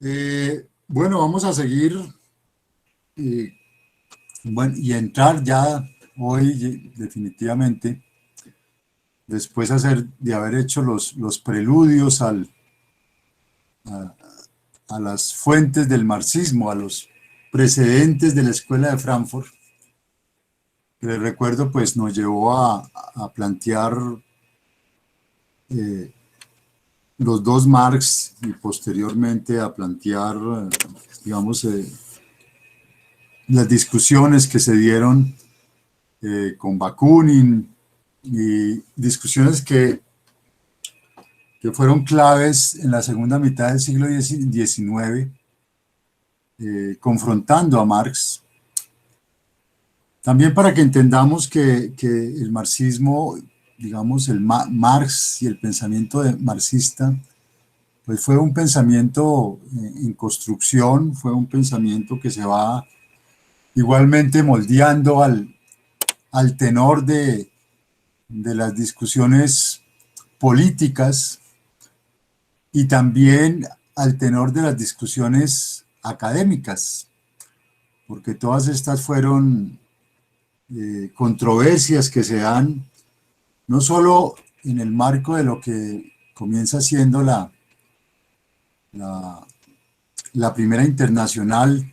Bueno, vamos a seguir bueno, y entrar ya hoy definitivamente, después de haber hecho los preludios a, a las fuentes del marxismo, a los precedentes de la Escuela de Frankfurt, que les recuerdo pues nos llevó a plantear eh, los dos Marx y posteriormente a plantear, digamos, las discusiones que se dieron con Bakunin y discusiones que fueron claves en la segunda mitad del siglo XIX, confrontando a Marx. También para que entendamos que el marxismo, digamos, Marx y el pensamiento marxista, pues fue un pensamiento en construcción, fue un pensamiento que se va igualmente moldeando al tenor de las discusiones políticas y también al tenor de las discusiones académicas, porque todas estas fueron controversias que se dan no solo en el marco de lo que comienza siendo la, la primera internacional,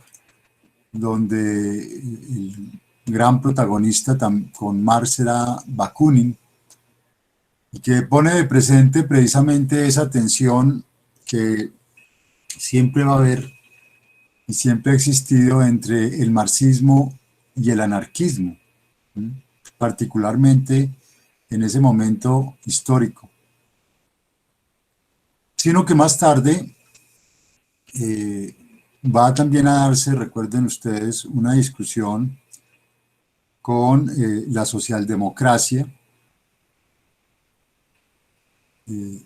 donde el gran protagonista con Marx era Bakunin, y que pone de presente precisamente esa tensión que siempre va a haber y siempre ha existido entre el marxismo y el anarquismo, ¿sí? Particularmente en ese momento histórico. Sino que más tarde eh, va también a darse, recuerden ustedes, una discusión con la socialdemocracia, eh,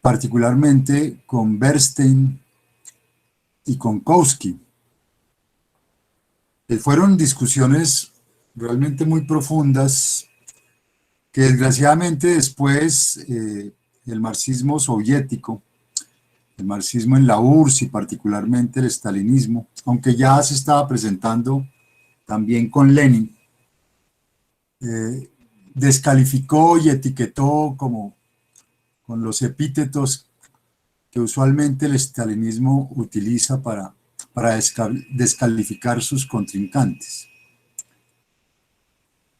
particularmente con Bernstein y con Kautsky. Fueron discusiones realmente muy profundas que desgraciadamente después el marxismo soviético, el marxismo en la URSS y particularmente el estalinismo, aunque ya se estaba presentando también con Lenin, eh, descalificó y etiquetó como con los epítetos que usualmente el estalinismo utiliza para descalificar sus contrincantes.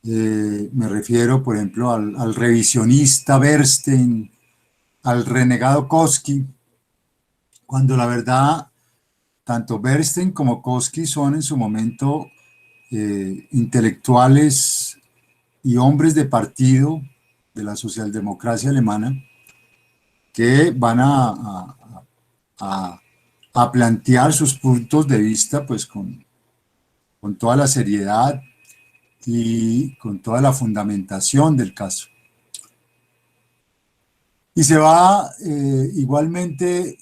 Me refiero, por ejemplo, al revisionista Bernstein, al renegado Kautsky, cuando la verdad, tanto Bernstein como Kautsky son en su momento intelectuales y hombres de partido de la socialdemocracia alemana que van a, a plantear sus puntos de vista pues con toda la seriedad y con toda la fundamentación del caso. Y se va igualmente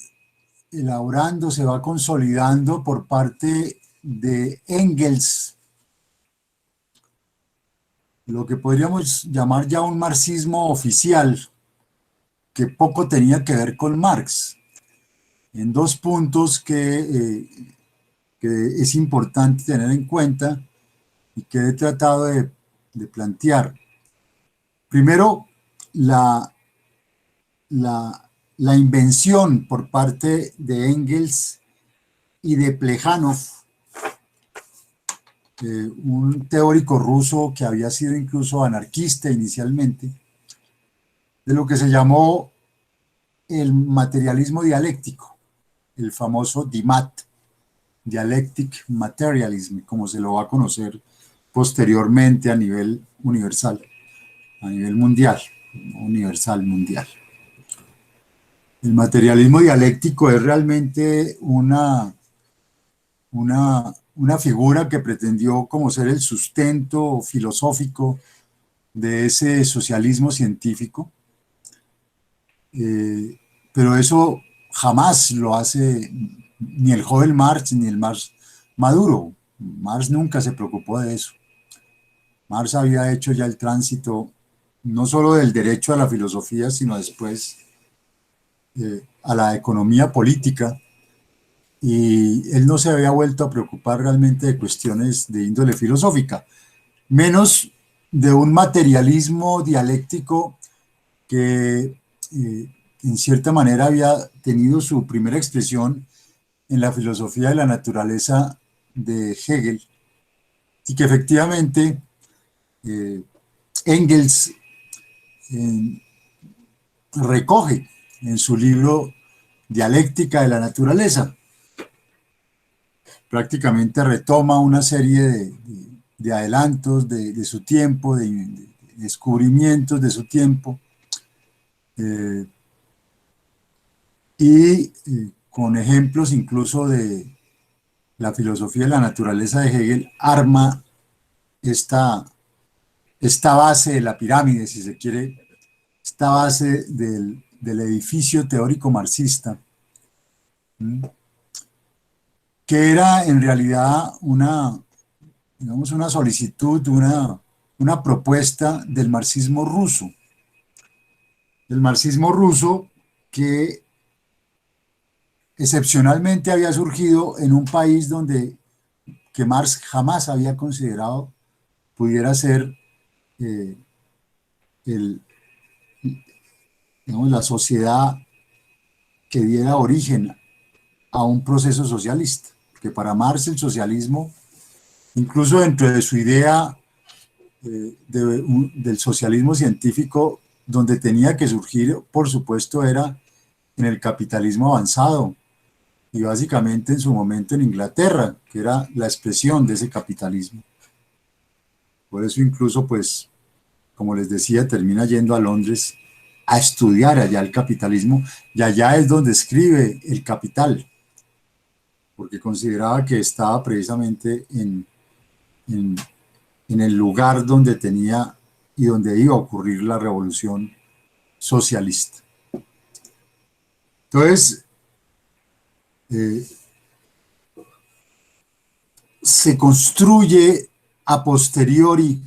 elaborando, se va consolidando por parte de Engels, lo que podríamos llamar ya un marxismo oficial, que poco tenía que ver con Marx, en dos puntos que es importante tener en cuenta y que he tratado de plantear. Primero, la, la invención por parte de Engels y de Plejánov, un teórico ruso que había sido incluso anarquista inicialmente, de lo que se llamó el materialismo dialéctico, el famoso DIMAT, Dialectic Materialism, como se lo va a conocer posteriormente a nivel universal, a nivel mundial, universal mundial. El materialismo dialéctico es realmente una figura que pretendió como ser el sustento filosófico de ese socialismo científico, pero eso jamás lo hace ni el joven Marx ni el Marx maduro. Marx nunca se preocupó de eso. Marx había hecho ya el tránsito no solo del derecho a la filosofía, sino después a la economía política, y él no se había vuelto a preocupar realmente de cuestiones de índole filosófica, menos de un materialismo dialéctico que en cierta manera había tenido su primera expresión en la filosofía de la naturaleza de Hegel, y que efectivamente eh, Engels eh, recoge en su libro Dialéctica de la Naturaleza. Prácticamente retoma una serie de adelantos de su tiempo, de descubrimientos de su tiempo, eh, y con ejemplos incluso de la filosofía de la naturaleza de Hegel, arma esta, esta base de la pirámide, si se quiere, esta base del edificio teórico marxista, que era en realidad una, digamos, una solicitud, una propuesta del marxismo ruso. El marxismo ruso que excepcionalmente había surgido en un país donde que Marx jamás había considerado pudiera ser eh, el, digamos, la sociedad que diera origen a un proceso socialista. Que para Marx el socialismo, incluso dentro de su idea del socialismo científico, donde tenía que surgir, por supuesto, era en el capitalismo avanzado y básicamente en su momento en Inglaterra, que era la expresión de ese capitalismo. Por eso incluso, pues, como les decía, termina yendo a Londres a estudiar allá el capitalismo, y allá es donde escribe El Capital, porque consideraba que estaba precisamente en, en el lugar donde tenía y donde iba a ocurrir la revolución socialista. Entonces, eh, se construye a posteriori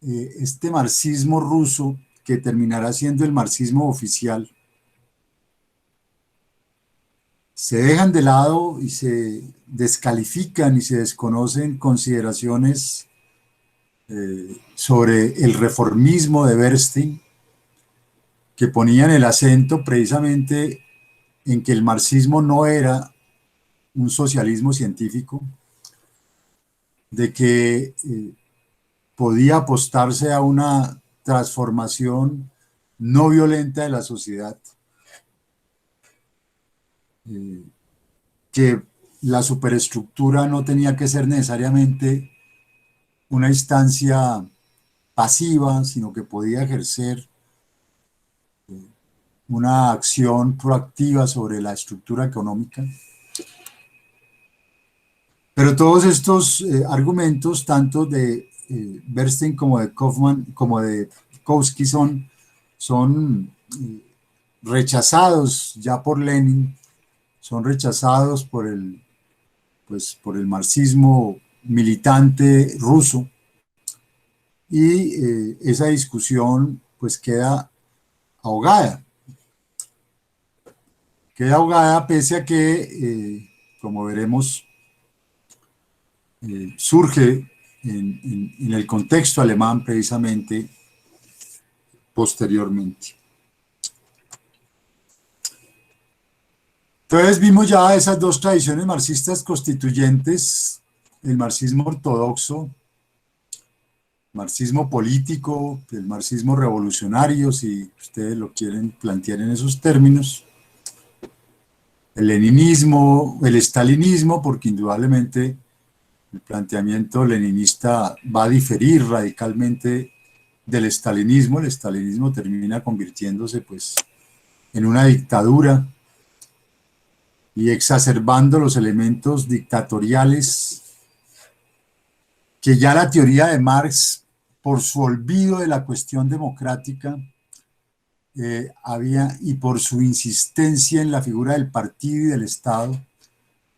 este marxismo ruso que terminará siendo el marxismo oficial. Se dejan de lado y se descalifican y se desconocen consideraciones sobre el reformismo de Bernstein, que ponían el acento precisamente en que el marxismo no era un socialismo científico, de que podía apostarse a una transformación no violenta de la sociedad, eh, que la superestructura no tenía que ser necesariamente una instancia pasiva, sino que podía ejercer una acción proactiva sobre la estructura económica. Pero todos estos argumentos, tanto de Bernstein como de Kaufman, como de Kautsky, son rechazados ya por Lenin, son rechazados pues, por el marxismo militante ruso, y esa discusión pues ahogada. Queda ahogada pese a que, como veremos, surge en el contexto alemán precisamente posteriormente. Entonces vimos ya esas dos tradiciones marxistas constituyentes, el marxismo ortodoxo, marxismo político, el marxismo revolucionario, si ustedes lo quieren plantear en esos términos, el leninismo, el estalinismo, porque indudablemente el planteamiento leninista va a diferir radicalmente del estalinismo. El estalinismo termina convirtiéndose pues en una dictadura y exacerbando los elementos dictatoriales que ya la teoría de Marx, por su olvido de la cuestión democrática, y por su insistencia en la figura del partido y del Estado,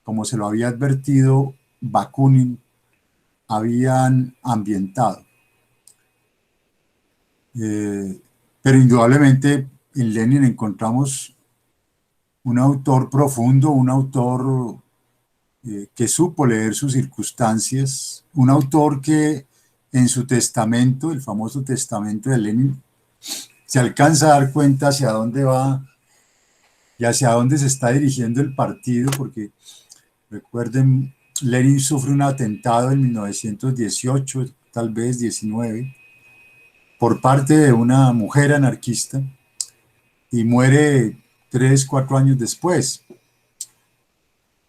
como se lo había advertido Bakunin, habían ambientado. Pero indudablemente en Lenin encontramos un autor profundo, un autor que supo leer sus circunstancias, un autor que en su testamento, el famoso testamento de Lenin, se alcanza a dar cuenta hacia dónde va y hacia dónde se está dirigiendo el partido, porque recuerden, Lenin sufre un atentado en 1918, tal vez 19, por parte de una mujer anarquista y muere 3, 4 años después.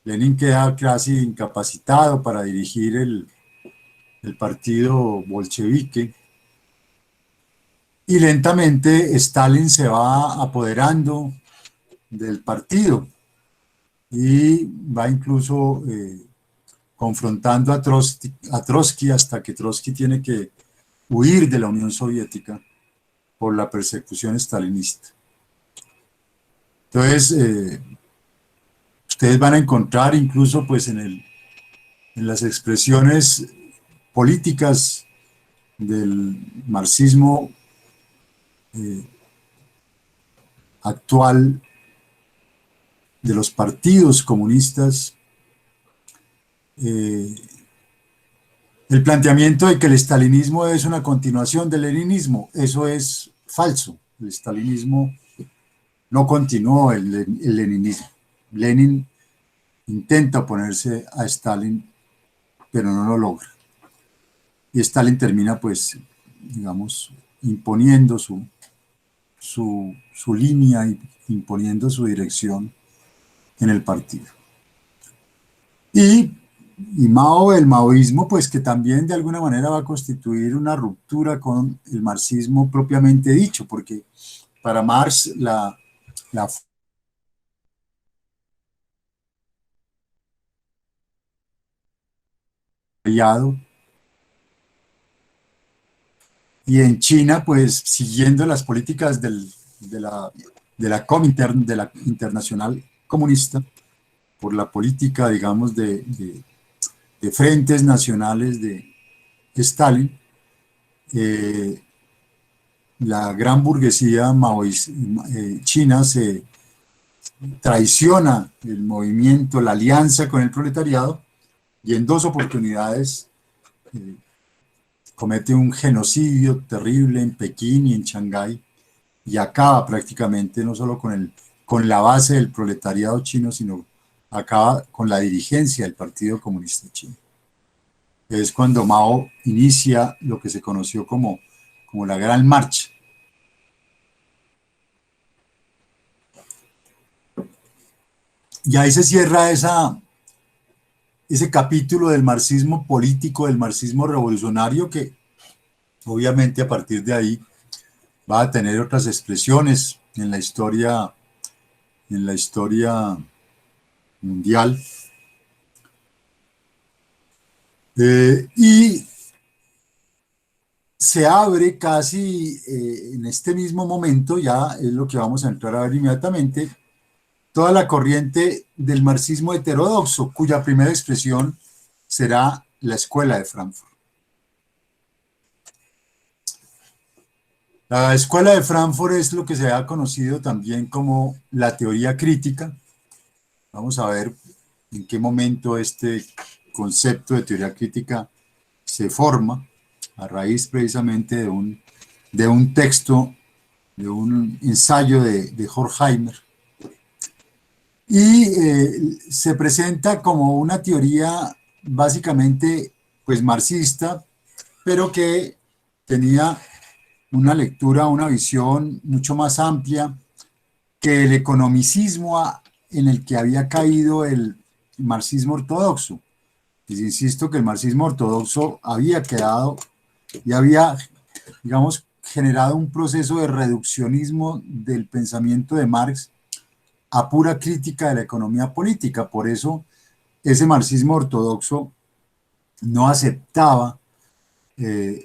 Lenin queda casi incapacitado para dirigir el partido bolchevique y lentamente Stalin se va apoderando del partido y va incluso confrontando a Trotsky hasta que Trotsky tiene que huir de la Unión Soviética por la persecución stalinista. Entonces, ustedes van a encontrar incluso pues en las expresiones políticas del marxismo actual, de los partidos comunistas, el planteamiento de que el estalinismo es una continuación del leninismo. Eso es falso. El estalinismo no continuó el leninismo. Lenin intenta oponerse a Stalin, pero no lo logra. Y Stalin termina, pues, digamos, imponiendo su línea, imponiendo su dirección en el partido. Y Mao, el maoísmo, pues que también de alguna manera va a constituir una ruptura con el marxismo propiamente dicho, porque para Marx la y en China, pues siguiendo las políticas de la Comintern, de la Internacional Comunista, por la política, digamos, de frentes nacionales de Stalin, eh, la gran burguesía china se traiciona el movimiento, la alianza con el proletariado, y en 2 oportunidades comete un genocidio terrible en Pekín y en Shanghái, y acaba prácticamente no solo con la base del proletariado chino, sino acaba con la dirigencia del Partido Comunista Chino. Es cuando Mao inicia lo que se conoció como la Gran Marcha. Y ahí se cierra ese capítulo del marxismo político, del marxismo revolucionario, que obviamente a partir de ahí va a tener otras expresiones en la historia mundial. Y se abre casi en este mismo momento, ya es lo que vamos a entrar a ver inmediatamente, toda la corriente del marxismo heterodoxo, cuya primera expresión será la Escuela de Frankfurt. La Escuela de Frankfurt es lo que se ha conocido también como la teoría crítica. Vamos a ver en qué momento este concepto de teoría crítica se forma a raíz precisamente de un texto, de un ensayo de Horkheimer. Y se presenta como una teoría básicamente pues marxista, pero que tenía una lectura, una visión mucho más amplia que el economicismo en el que había caído el marxismo ortodoxo. Les insisto que el marxismo ortodoxo había quedado y había, digamos, generado un proceso de reduccionismo del pensamiento de Marx a pura crítica de la economía política. Por eso ese marxismo ortodoxo no aceptaba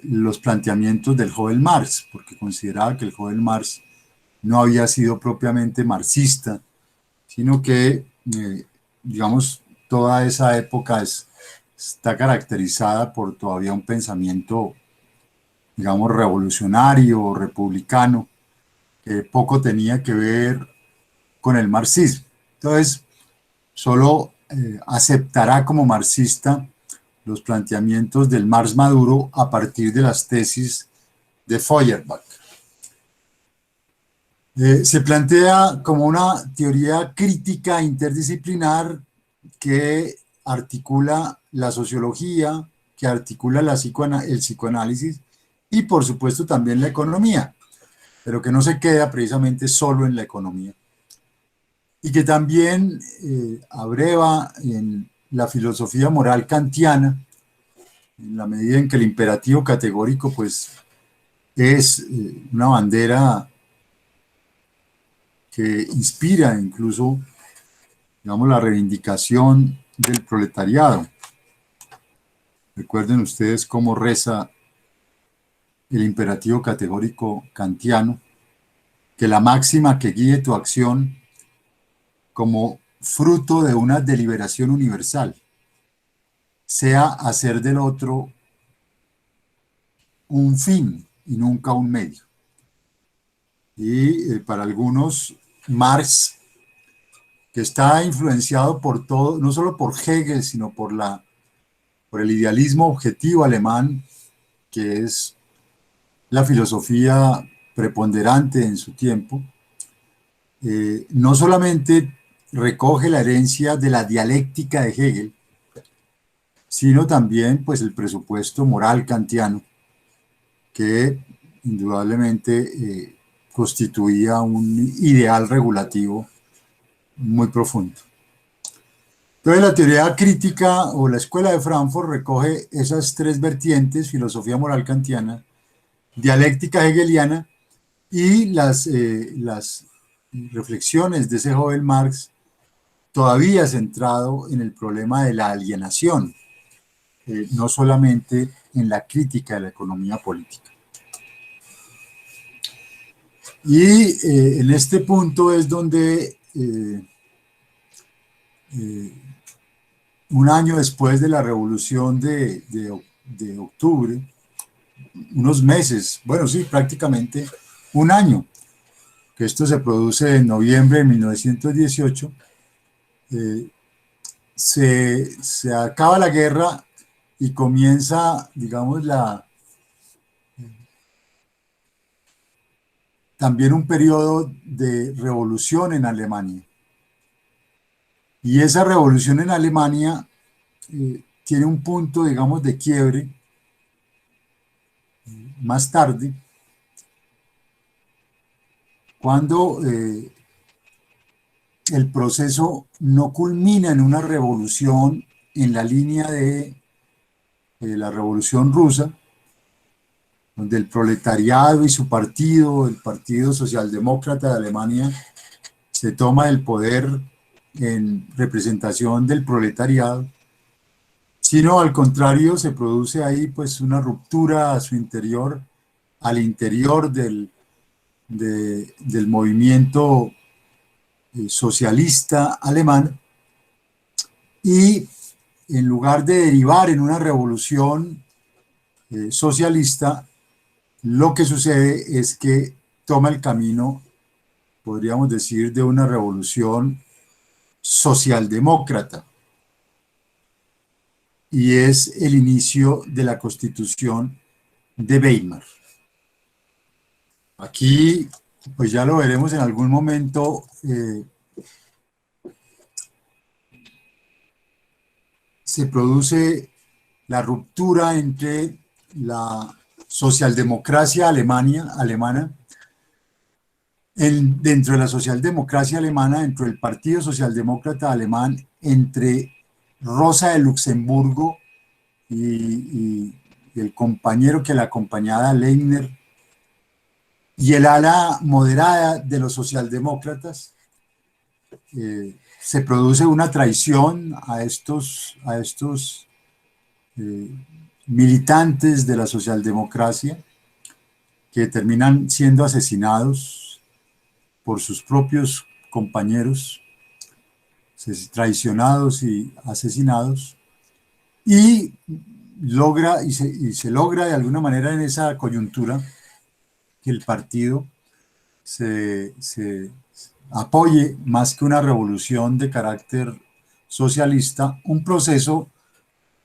los planteamientos del joven Marx, porque consideraba que el joven Marx no había sido propiamente marxista, sino que, digamos, toda esa época está caracterizada por todavía un pensamiento, digamos, revolucionario o republicano, que poco tenía que ver con el marxismo. Entonces, solo aceptará como marxista los planteamientos del Marx maduro a partir de las tesis de Feuerbach. Se plantea como una teoría crítica interdisciplinar que articula la sociología, que articula el psicoanálisis y por supuesto también la economía, pero que no se queda precisamente solo en la economía. Y que también abreva en la filosofía moral kantiana, en la medida en que el imperativo categórico pues es una bandera que inspira incluso, digamos, la reivindicación del proletariado. Recuerden ustedes cómo reza el imperativo categórico kantiano, que la máxima que guíe tu acción como fruto de una deliberación universal sea hacer del otro un fin y nunca un medio. Y para algunos, Marx, que está influenciado por todo, no solo por Hegel, sino por el idealismo objetivo alemán, que es la filosofía preponderante en su tiempo, no solamente recoge la herencia de la dialéctica de Hegel, sino también pues, el presupuesto moral kantiano, que indudablemente constituía un ideal regulativo muy profundo. Entonces la teoría crítica o la escuela de Frankfurt recoge esas tres vertientes: filosofía moral kantiana, dialéctica hegeliana y las reflexiones de ese joven Marx, todavía centrado en el problema de la alienación, no solamente en la crítica de la economía política. Y en este punto es donde un año después de la revolución de octubre, unos meses, bueno, sí, prácticamente un año, que esto se produce en noviembre de 1918, se acaba la guerra y comienza, digamos, también un periodo de revolución en Alemania. Y esa revolución en Alemania tiene un punto, digamos, de quiebre más tarde, cuando el proceso no culmina en una revolución en la línea de la Revolución Rusa, donde el proletariado y su partido, el Partido Socialdemócrata de Alemania, se toma el poder en representación del proletariado, sino al contrario, se produce ahí pues una ruptura a su interior, al interior del movimiento socialista alemán, y en lugar de derivar en una revolución socialista, lo que sucede es que toma el camino, podríamos decir, de una revolución socialdemócrata, y es el inicio de la Constitución de Weimar. Aquí, pues ya lo veremos en algún momento, se produce la ruptura entre la socialdemocracia alemana, dentro de la socialdemocracia alemana, dentro del Partido Socialdemócrata Alemán, entre Rosa de Luxemburgo y el compañero que la acompañaba, Leitner, y el ala moderada de los socialdemócratas. Se produce una traición a estos militantes de la socialdemocracia, que terminan siendo asesinados por sus propios compañeros, traicionados y asesinados, y se logra de alguna manera en esa coyuntura que el partido apoye, más que una revolución de carácter socialista, un proceso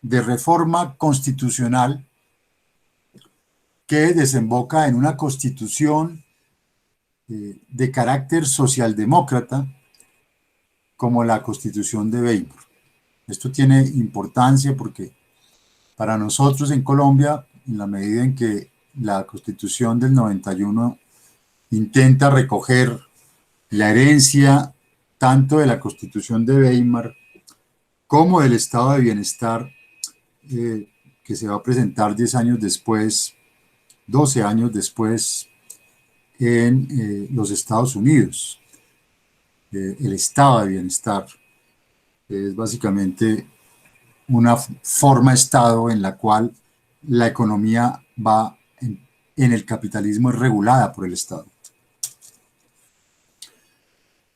de reforma constitucional que desemboca en una constitución de carácter socialdemócrata como la Constitución de Weimar. Esto tiene importancia porque para nosotros en Colombia, en la medida en que la Constitución del 91 intenta recoger la herencia tanto de la Constitución de Weimar como del estado de bienestar que se va a presentar 10 años después, 12 años después en los Estados Unidos. El estado de bienestar es básicamente una forma de estado en la cual la economía va en el capitalismo es regulada por el Estado.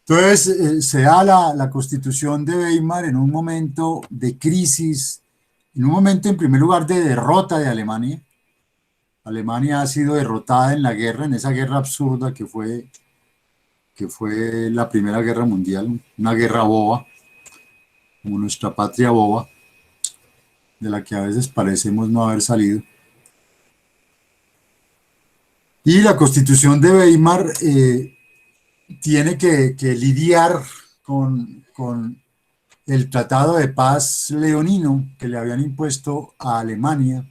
Entonces, se da la Constitución de Weimar en un momento de crisis, en un momento en primer lugar de derrota de Alemania. Alemania ha sido derrotada en la guerra, en esa guerra absurda que fue la Primera Guerra Mundial, una guerra boba, como nuestra patria boba, de la que a veces parecemos no haber salido. Y la Constitución de Weimar tiene que lidiar con el Tratado de Paz leonino que le habían impuesto a Alemania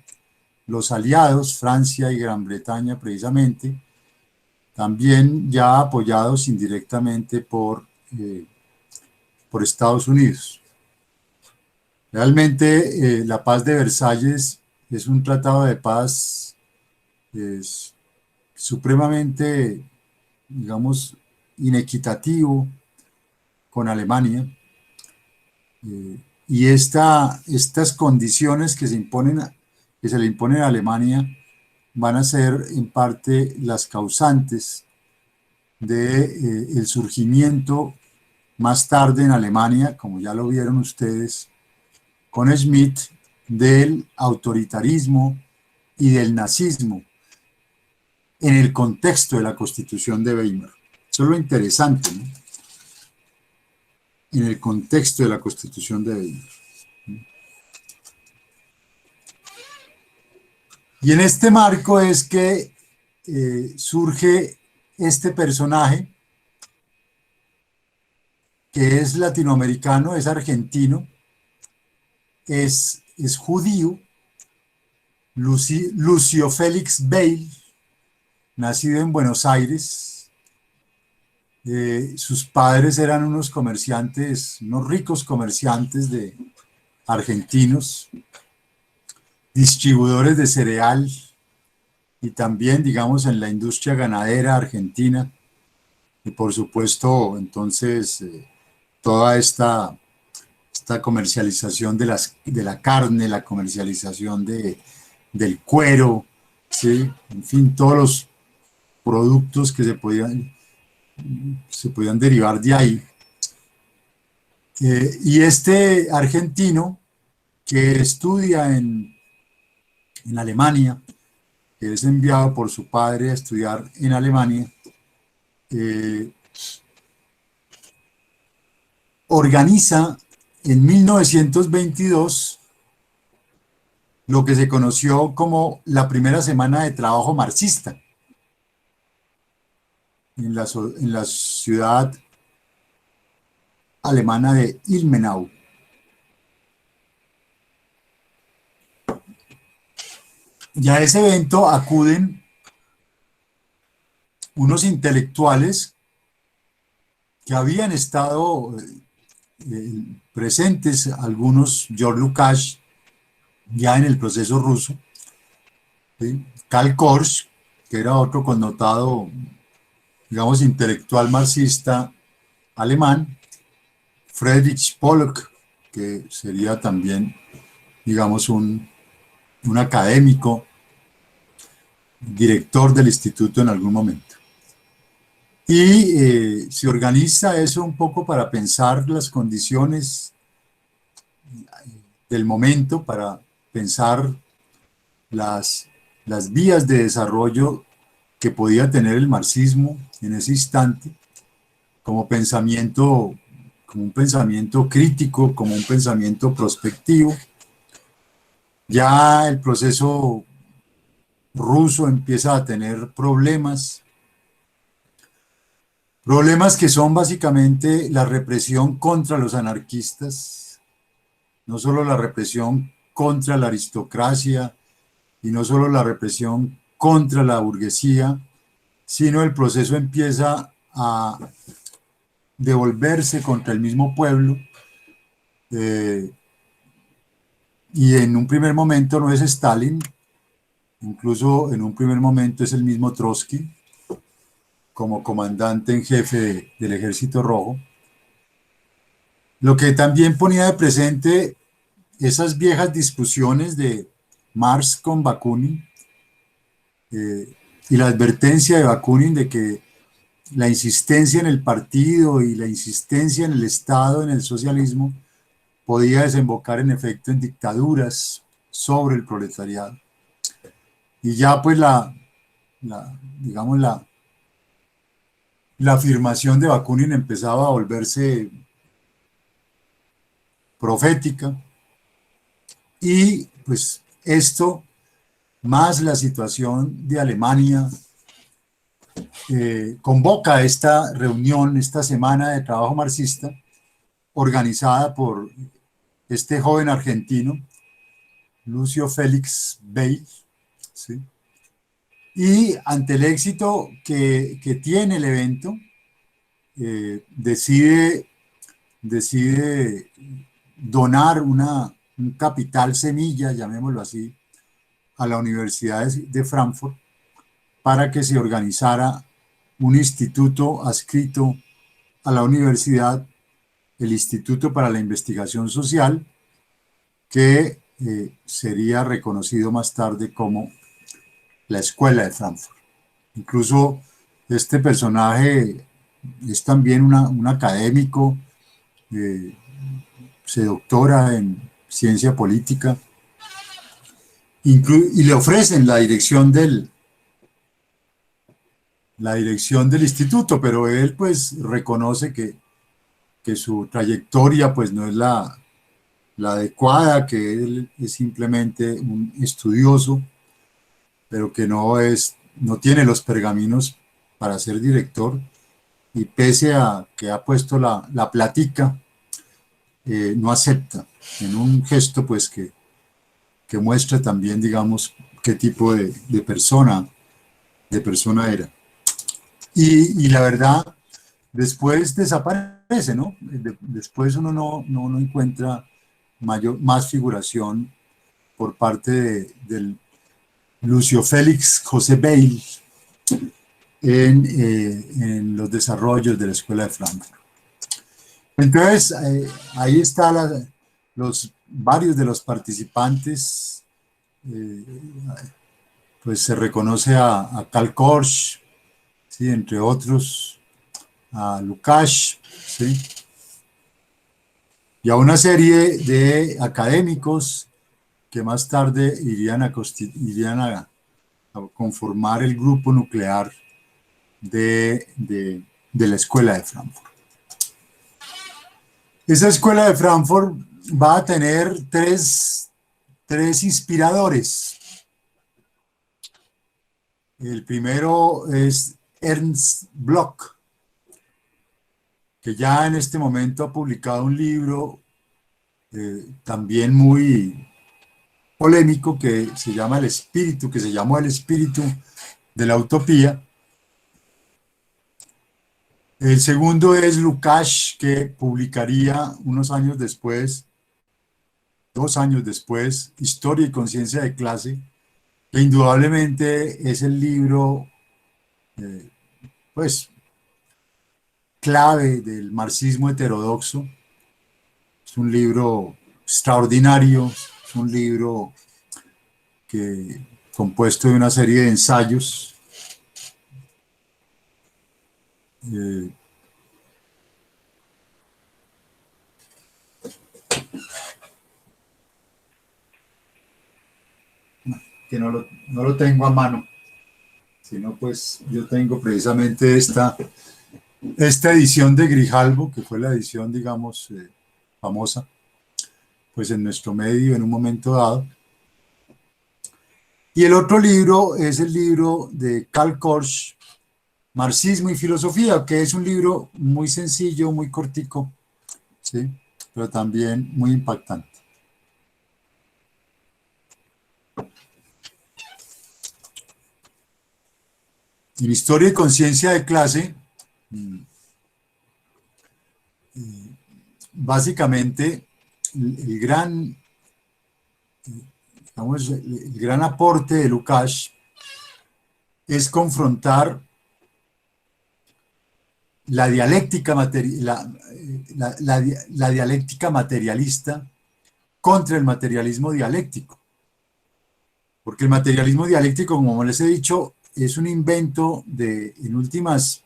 los aliados, Francia y Gran Bretaña precisamente, también ya apoyados indirectamente por Estados Unidos. Realmente la paz de Versalles es un tratado de paz supremamente, digamos, inequitativo con Alemania, y estas condiciones que se le imponen a Alemania van a ser en parte las causantes de el surgimiento más tarde en Alemania, como ya lo vieron ustedes con Schmitt, del autoritarismo y del nazismo en el contexto de la Constitución de Weimar. Eso es lo interesante, ¿no? En el contexto de la Constitución de Weimar. Y en este marco es que surge este personaje que es latinoamericano, es argentino, es judío, Lucio Félix Weil, nacido en Buenos Aires. Sus padres eran unos comerciantes, unos ricos comerciantes argentinos, distribuidores de cereal y también, digamos, en la industria ganadera argentina. Y por supuesto, entonces, toda esta comercialización de la carne, la comercialización del cuero, ¿sí? En fin, todos los productos que se podían derivar de ahí. Y este argentino que estudia en Alemania, que es enviado por su padre a estudiar en Alemania, organiza en 1922 lo que se conoció como la primera semana de trabajo marxista en la ciudad alemana de Ilmenau. Y a ese evento acuden unos intelectuales que habían estado presentes, algunos, George Lukács, ya en el proceso ruso, ¿sí? Karl Korsch, que era otro connotado, digamos, intelectual marxista alemán, Friedrich Pollock, que sería también, digamos, un académico, director del instituto en algún momento. Y se organiza eso un poco para pensar las condiciones del momento, para pensar las vías de desarrollo que podía tener el marxismo en ese instante. pensamiento, como un pensamiento crítico, como un pensamiento prospectivo. Ya el proceso ruso empieza a tener problemas que son básicamente la represión contra los anarquistas, no solo la represión contra la aristocracia y no solo la represión contra la burguesía, sino el proceso empieza a devolverse contra el mismo pueblo, eh, y en un primer momento no es Stalin, incluso en un primer momento es el mismo Trotsky como comandante en jefe del Ejército Rojo, lo que también ponía de presente esas viejas discusiones de Marx con Bakunin, y la advertencia de Bakunin de que la insistencia en el partido y la insistencia en el Estado, en el socialismo, podía desembocar en efecto en dictaduras sobre el proletariado. Y ya pues digamos, la afirmación de Bakunin empezaba a volverse profética, y pues esto, más la situación de Alemania, convoca esta reunión, esta semana de trabajo marxista, organizada por este joven argentino, Lucio Félix Weil, ¿sí? Y ante el éxito que tiene el evento, decide donar un capital semilla, llamémoslo así, a la Universidad de Frankfurt para que se organizara un instituto adscrito a la universidad, el Instituto para la Investigación Social, que sería reconocido más tarde como la Escuela de Frankfurt. Incluso este personaje es también un académico, eh, se doctora en ciencia política, y le ofrecen la dirección del instituto, pero él pues reconoce que su trayectoria pues no es la adecuada, que él es simplemente un estudioso, pero que no tiene los pergaminos para ser director, y pese a que ha puesto la platica, no acepta, en un gesto pues que muestra también, digamos, qué tipo de persona era. Y la verdad, después desaparece, ¿no? Después uno no encuentra más figuración por parte del Lucio Félix José Weil en los desarrollos de la Escuela de Frankfurt. Entonces, ahí están varios de los participantes, eh, pues se reconoce a Karl Korsch, ¿sí? Entre otros, a Lukács, ¿sí? Y a una serie de académicos que más tarde irían a conformar el grupo nuclear de la Escuela de Frankfurt. Esa Escuela de Frankfurt va a tener tres inspiradores. El primero es Ernst Bloch, que ya en este momento ha publicado un libro también muy polémico que se llama que se llamó El espíritu de la utopía. El segundo es Lukács, que publicaría unos años después, 2 años después, Historia y conciencia de clase, que indudablemente es el libro eh, pues clave del marxismo heterodoxo. Es un libro extraordinario, es un libro compuesto de una serie de ensayos, eh, que no lo tengo a mano, sino pues yo tengo precisamente esta edición de Grijalbo, que fue la edición, digamos, famosa, pues en nuestro medio en un momento dado. Y el otro libro es el libro de Karl Korsch, Marxismo y Filosofía, que es un libro muy sencillo, muy cortico, ¿sí? Pero también muy impactante. En Historia y Conciencia de Clase, básicamente el gran, digamos, el gran aporte de Lukács es confrontar la dialéctica, la dialéctica materialista contra el materialismo dialéctico. Porque el materialismo dialéctico, como les he dicho, es un invento en últimas,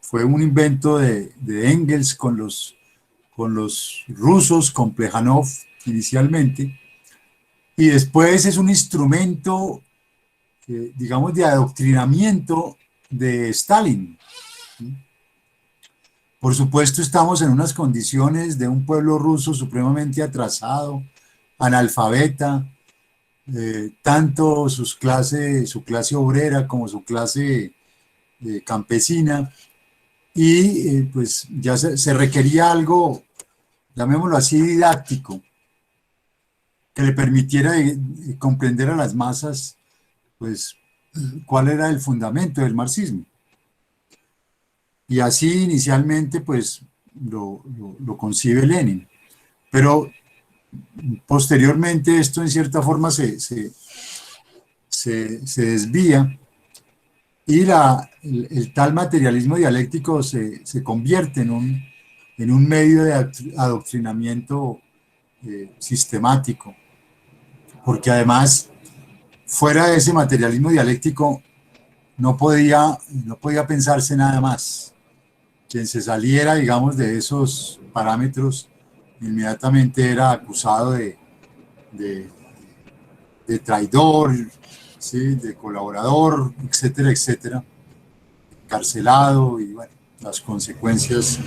fue un invento de Engels con los rusos, con Plejánov inicialmente, y después es un instrumento, digamos, de adoctrinamiento de Stalin. Por supuesto, estamos en unas condiciones de un pueblo ruso supremamente atrasado, analfabeta, tanto su clase obrera como su clase campesina, y pues ya se requería algo, llamémoslo así, didáctico, que le permitiera comprender a las masas, pues, cuál era el fundamento del marxismo. Y así inicialmente, pues, lo concibe Lenin. Pero posteriormente esto en cierta forma se desvía y el tal materialismo dialéctico se convierte en un medio de adoctrinamiento sistemático, porque además, fuera de ese materialismo dialéctico, no podía pensarse nada más. Quien se saliera, digamos, de esos parámetros, inmediatamente era acusado de, de traidor, ¿sí? De colaborador, etcétera, etcétera, encarcelado, y bueno, las consecuencias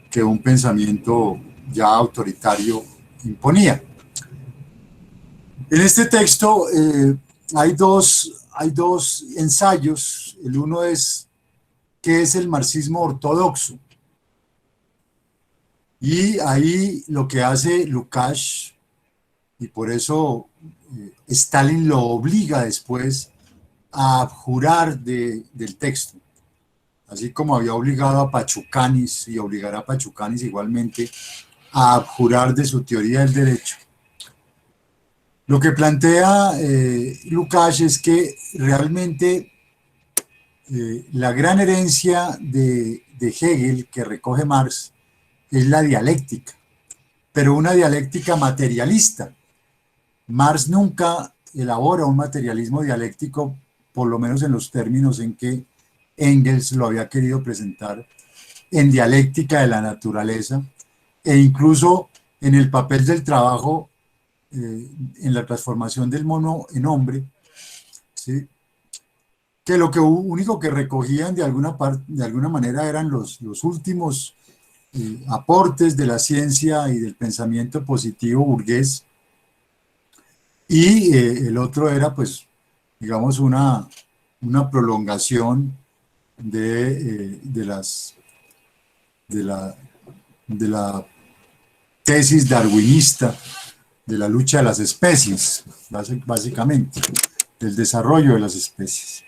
que un pensamiento ya autoritario imponía. En este texto hay dos ensayos. El uno es ¿qué es el marxismo ortodoxo? Y ahí lo que hace Lukács, y por eso Stalin lo obliga después a abjurar del texto, así como había obligado a Pachucanis y obligará a Pachucanis igualmente a abjurar de su teoría del derecho. Lo que plantea Lukács es que realmente la gran herencia de Hegel que recoge Marx es la dialéctica, pero una dialéctica materialista. Marx nunca elabora un materialismo dialéctico, por lo menos en los términos en que Engels lo había querido presentar, en dialéctica de la naturaleza, e incluso en el papel del trabajo en la transformación del mono en hombre, ¿sí? Que lo único que recogían de alguna manera eran los últimos aportes de la ciencia y del pensamiento positivo burgués, y el otro era, pues, digamos, una prolongación de la, de la tesis darwinista de la lucha de las especies, básicamente, del desarrollo de las especies.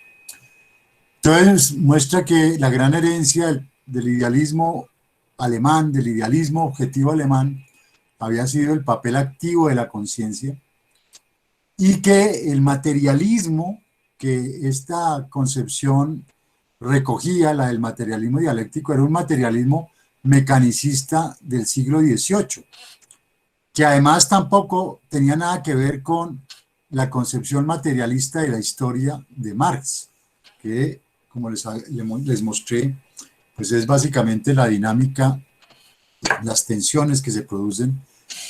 Entonces, muestra que la gran herencia del idealismo alemán, del idealismo objetivo alemán, había sido el papel activo de la conciencia, y que el materialismo que esta concepción recogía, la del materialismo dialéctico, era un materialismo mecanicista del siglo XVIII, que además tampoco tenía nada que ver con la concepción materialista de la historia de Marx, que, como les mostré, pues es básicamente la dinámica, las tensiones que se producen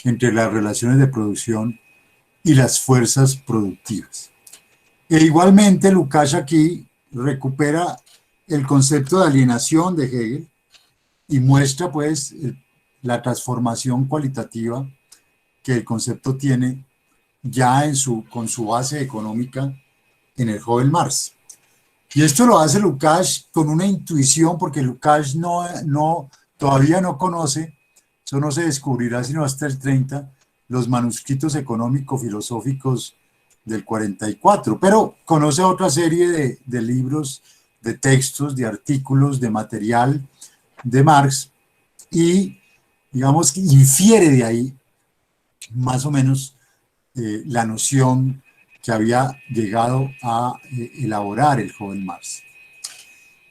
entre las relaciones de producción y las fuerzas productivas. E igualmente Lukács aquí recupera el concepto de alienación de Hegel y muestra pues la transformación cualitativa que el concepto tiene ya con su base económica en el joven Marx. Y esto lo hace Lukács con una intuición, porque Lukács todavía no conoce, eso no se descubrirá sino hasta el 30, los manuscritos económico-filosóficos del 44, pero conoce otra serie de libros, de textos, de artículos, de material de Marx y, digamos, que infiere de ahí más o menos la noción que había llegado a elaborar el joven Marx.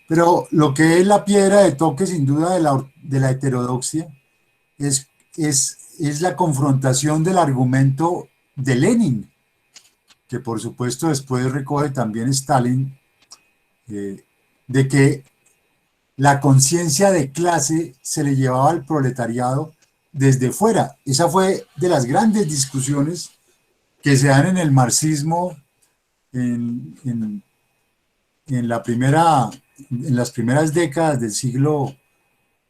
Pero lo que es la piedra de toque, sin duda, de la heterodoxia es la confrontación del argumento de Lenin, que por supuesto después recoge también Stalin, de que la conciencia de clase se le llevaba al proletariado desde fuera. Esa fue de las grandes discusiones que se dan en el marxismo en las primeras décadas del siglo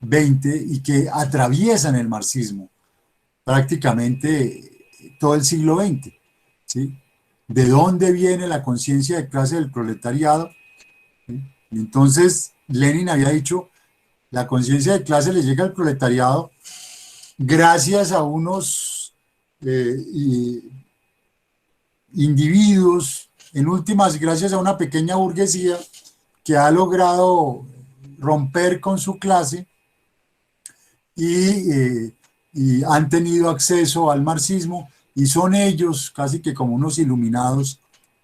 XX y que atraviesan el marxismo prácticamente todo el siglo XX, ¿sí? ¿De dónde viene la conciencia de clase del proletariado? ¿Sí? Entonces, Lenin había dicho, la conciencia de clase le llega al proletariado gracias a unos individuos, en últimas, gracias a una pequeña burguesía que ha logrado romper con su clase y han tenido acceso al marxismo, y son ellos, casi que como unos iluminados,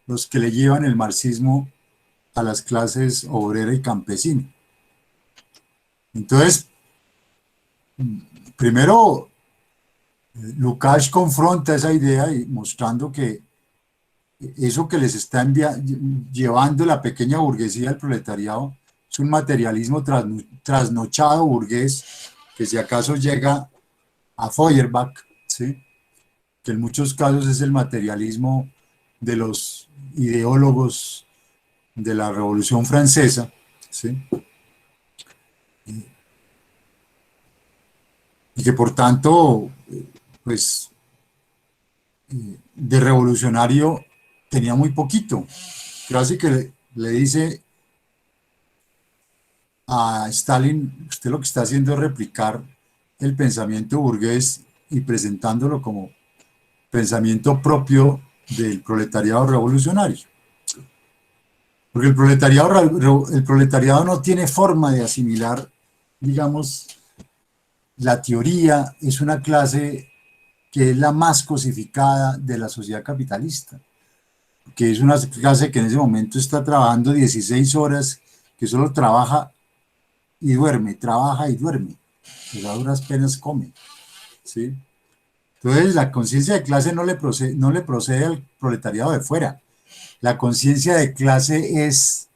los que le llevan el marxismo a las clases obrera y campesina. Entonces, primero, Lukács confronta esa idea y mostrando que eso que les está llevando la pequeña burguesía del proletariado es un materialismo trasnochado burgués, que si acaso llega a Feuerbach, ¿sí? Que en muchos casos es el materialismo de los ideólogos de la Revolución Francesa, ¿sí? Y que por tanto, pues, de revolucionario tenía muy poquito. Casi que le dice a Stalin, usted lo que está haciendo es replicar el pensamiento burgués y presentándolo como pensamiento propio del proletariado revolucionario. Porque el proletariado no tiene forma de asimilar, digamos, la teoría. Es una clase que es la más cosificada de la sociedad capitalista, que es una clase que en ese momento está trabajando 16 horas, que solo trabaja y duerme, trabaja y duerme, que a duras penas come, ¿sí? Entonces la conciencia de clase no le procede al proletariado de fuera. La conciencia de clase es,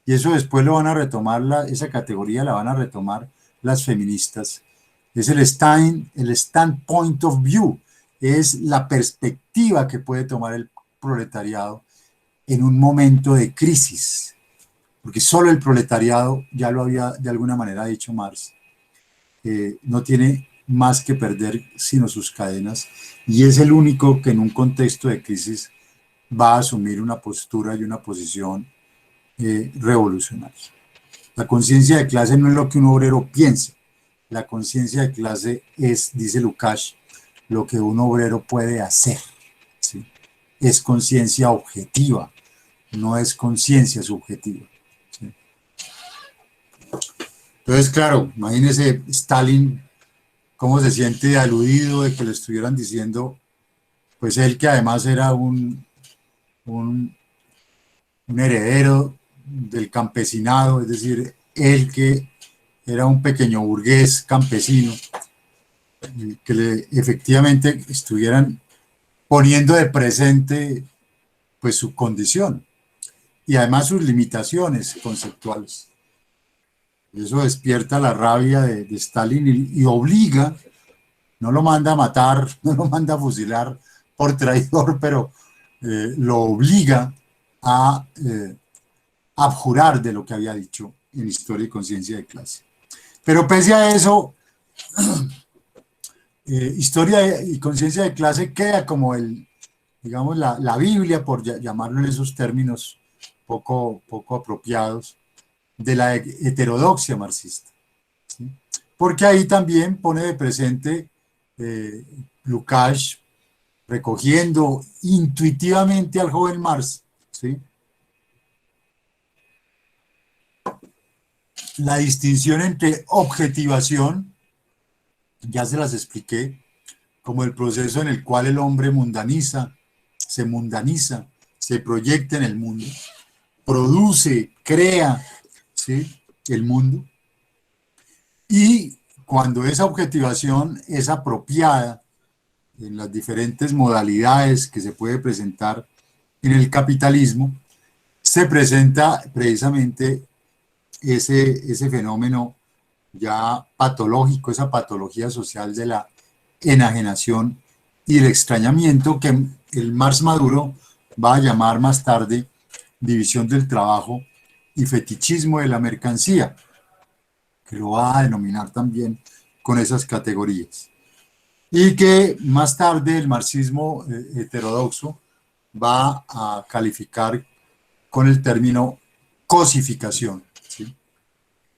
y eso después lo van a retomar, esa categoría la van a retomar las feministas, es el standpoint of view, es la perspectiva que puede tomar el proletariado en un momento de crisis, porque solo el proletariado, ya lo había de alguna manera dicho Marx, no tiene más que perder sino sus cadenas, y es el único que en un contexto de crisis va a asumir una postura y una posición revolucionaria. La conciencia de clase no es lo que un obrero piensa, la conciencia de clase es, dice Lukács, lo que un obrero puede hacer, ¿sí? Es conciencia objetiva, no es conciencia subjetiva, ¿sí? Entonces, claro, imagínese Stalin cómo se siente aludido de que le estuvieran diciendo, pues él que además era un heredero del campesinado, es decir, él que era un pequeño burgués campesino, que efectivamente estuvieran poniendo de presente pues su condición y además sus limitaciones conceptuales. Eso despierta la rabia de Stalin y obliga, no lo manda a matar, no lo manda a fusilar por traidor, pero lo obliga a abjurar de lo que había dicho en Historia y Conciencia de Clase. Pero pese a eso, Historia y Conciencia de Clase queda como digamos, la Biblia, por llamarlo en esos términos poco apropiados, de la heterodoxia marxista, ¿sí? Porque ahí también pone de presente Lukács, recogiendo intuitivamente al joven Marx, ¿sí?, la distinción entre objetivación, ya se las expliqué, como el proceso en el cual el hombre mundaniza, se proyecta en el mundo, produce, crea, ¿sí?, el mundo, y cuando esa objetivación es apropiada en las diferentes modalidades que se puede presentar en el capitalismo, se presenta precisamente ese fenómeno ya patológico, esa patología social de la enajenación y el extrañamiento, que el Marx Maduro va a llamar más tarde división del trabajo y fetichismo de la mercancía, que lo va a denominar también con esas categorías. Y que más tarde el marxismo heterodoxo va a calificar con el término cosificación, ¿sí?,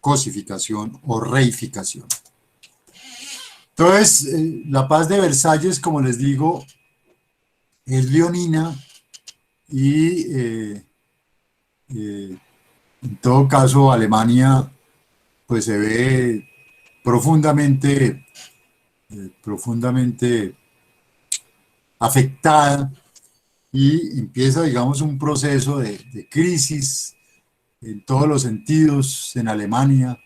cosificación o reificación. Entonces, la paz de Versalles, como les digo, es leonina y en todo caso Alemania pues se ve profundamente afectada y empieza, digamos, un proceso de crisis en todos los sentidos en Alemania,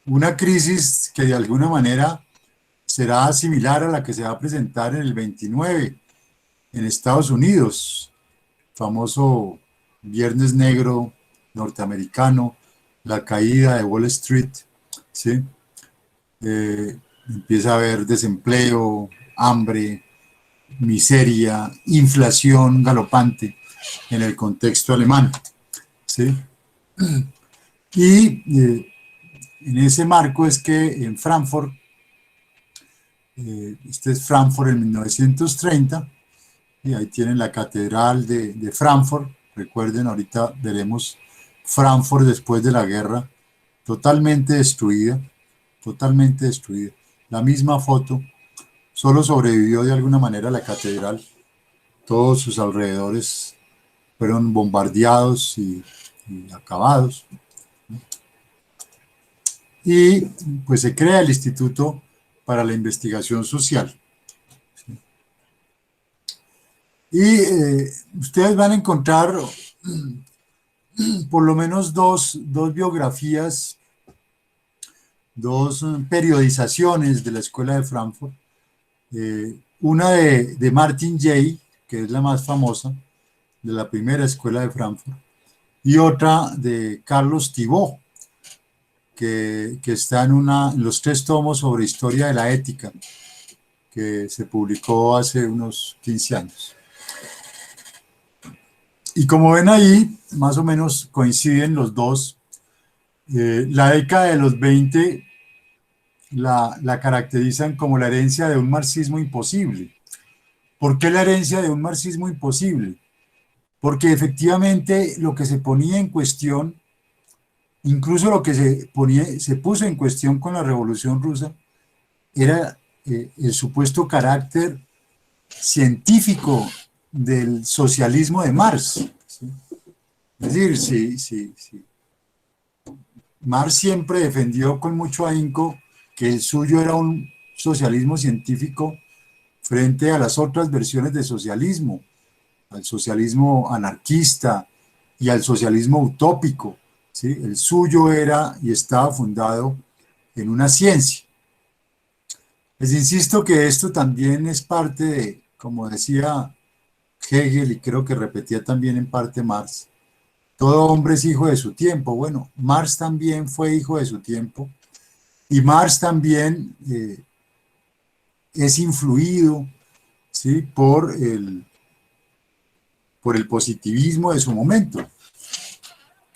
una crisis que de alguna manera será similar a la que se va a presentar en el 29 en Estados Unidos, famoso Viernes Negro norteamericano, la caída de Wall Street, ¿sí? Empieza a haber desempleo, hambre, miseria, inflación galopante en el contexto alemán, ¿sí? Y en ese marco es que en Frankfurt, este es Frankfurt en 1930, y ahí tienen la catedral de Frankfurt. Recuerden, ahorita veremos Frankfurt después de la guerra, totalmente destruida, totalmente destruida. La misma foto, solo sobrevivió de alguna manera la catedral, todos sus alrededores fueron bombardeados y acabados. Y pues se crea el Instituto para la Investigación Social. Y ustedes van a encontrar por lo menos dos biografías, dos periodizaciones de la Escuela de Frankfurt. Una de Martin Jay, que es la más famosa, de la primera Escuela de Frankfurt, y otra de Carlos Thibault, que está en los 3 tomos sobre historia de la ética, que se publicó hace unos 15 años. Y como ven ahí, más o menos coinciden los dos. La década de los 20 la caracterizan como la herencia de un marxismo imposible. ¿Por qué la herencia de un marxismo imposible? Porque efectivamente lo que se ponía en cuestión, incluso lo que se puso en cuestión con la Revolución Rusa, era el supuesto carácter científico del socialismo de Marx, ¿sí? Es decir, sí. Marx siempre defendió con mucho ahínco que el suyo era un socialismo científico frente a las otras versiones de socialismo, al socialismo anarquista y al socialismo utópico, ¿sí? El suyo era y estaba fundado en una ciencia. Les insisto que esto también es parte de, como decía Hegel, y creo que repetía también en parte Marx, todo hombre es hijo de su tiempo. Bueno, Marx también fue hijo de su tiempo, y Marx también es influido, ¿sí?, por el positivismo de su momento.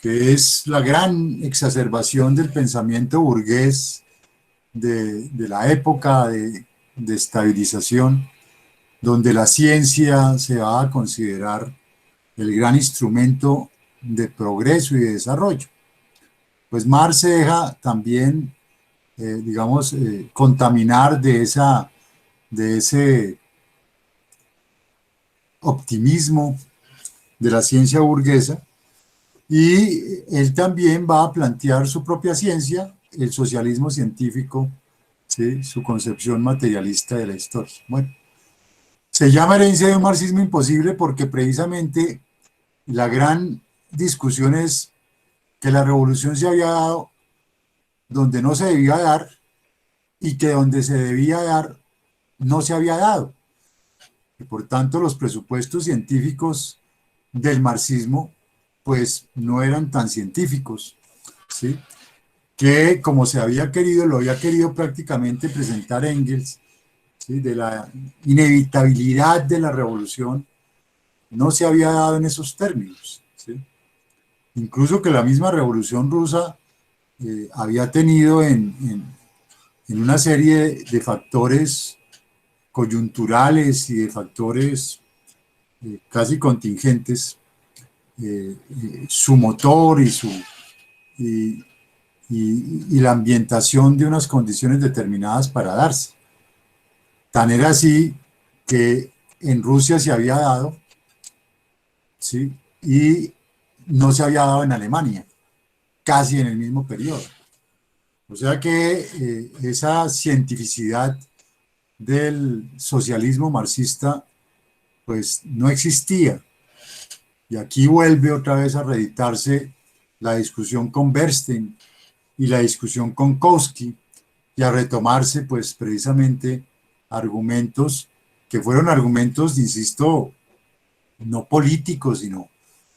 que es la gran exacerbación del pensamiento burgués de la época de estabilización, donde la ciencia se va a considerar el gran instrumento de progreso y de desarrollo. Pues Marx se deja también, digamos, contaminar de ese optimismo de la ciencia burguesa, y él también va a plantear su propia ciencia, el socialismo científico, ¿sí? Su concepción materialista de la historia. Bueno, se llama herencia de un marxismo imposible porque precisamente la gran discusión es que la revolución se había dado donde no se debía dar y que donde se debía dar no se había dado. Y por tanto, los presupuestos científicos del marxismo pues no eran tan científicos, ¿sí? Que como se había querido, lo había querido prácticamente presentar Engels, ¿sí? De la inevitabilidad de la revolución, no se había dado en esos términos, ¿sí? Incluso que la misma revolución rusa había tenido en una serie de factores coyunturales y de factores casi contingentes, su motor y, y la ambientación de unas condiciones determinadas para darse. Tan era así que en Rusia se había dado, ¿sí? Y no se había dado en Alemania, casi en el mismo periodo. O sea que esa cientificidad del socialismo marxista pues no existía. Y aquí vuelve otra vez a reeditarse la discusión con Bernstein y la discusión con Kautsky, y a retomarse pues precisamente argumentos que fueron argumentos, insisto, no políticos, sino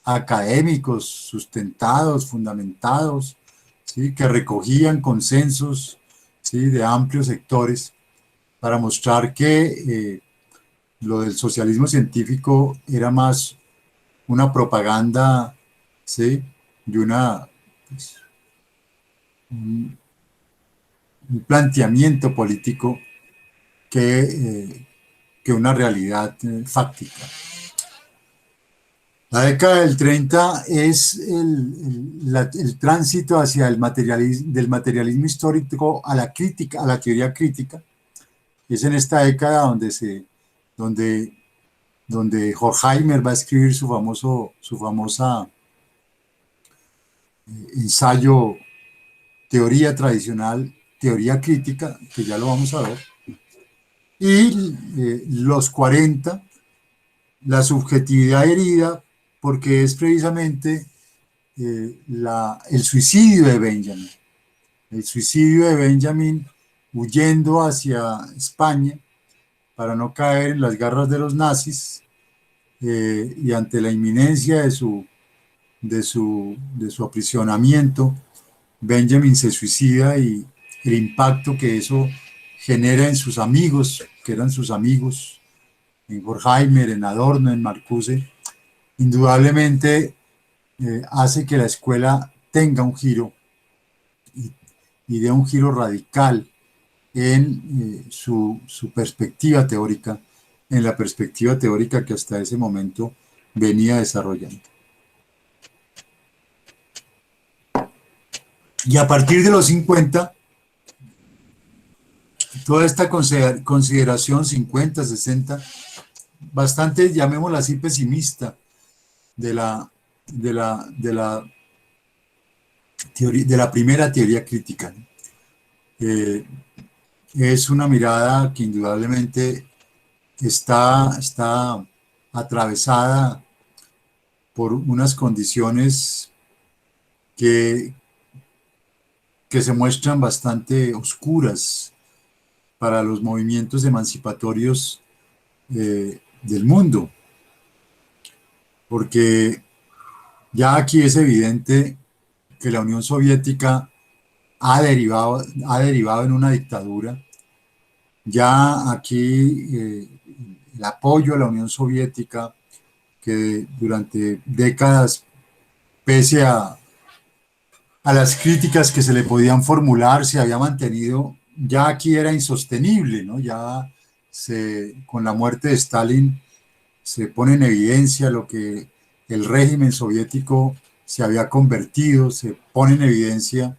académicos, sustentados, fundamentados, ¿sí? Que recogían consensos, ¿sí? De amplios sectores para mostrar que lo del socialismo científico era más una propaganda, ¿sí? Y pues, un, un planteamiento político que una realidad fáctica. La década del 30 es el tránsito hacia el materialismo, del materialismo histórico a la crítica, a la teoría crítica. Es en esta década donde, donde Horkheimer va a escribir su famosa ensayo Teoría Tradicional, Teoría Crítica, que ya lo vamos a ver. Y los 40, la subjetividad herida, porque es precisamente el suicidio de Benjamin. El suicidio de Benjamin huyendo hacia España para no caer en las garras de los nazis, y ante la inminencia de su aprisionamiento, Benjamin se suicida, y el impacto que eso genera en sus amigos, que eran sus amigos, en Horkheimer, en Adorno, en Marcuse, indudablemente hace que la escuela tenga un giro y, y dé un giro radical en su perspectiva teórica, en la perspectiva teórica que hasta ese momento venía desarrollando. Y a partir de los 50, toda esta consideración 50, 60, bastante, llamémosla así, pesimista de la primera teoría crítica. Es una mirada que indudablemente está atravesada por unas condiciones que, que se muestran bastante oscuras para los movimientos emancipatorios del mundo, porque ya aquí es evidente que la Unión Soviética ha derivado en una dictadura. Ya aquí el apoyo a la Unión Soviética, que durante décadas, pese a las críticas que se le podían formular, se había mantenido, ya aquí era insostenible, ¿no? Ya con la muerte de Stalin se pone en evidencia lo que el régimen soviético se había convertido, se pone en evidencia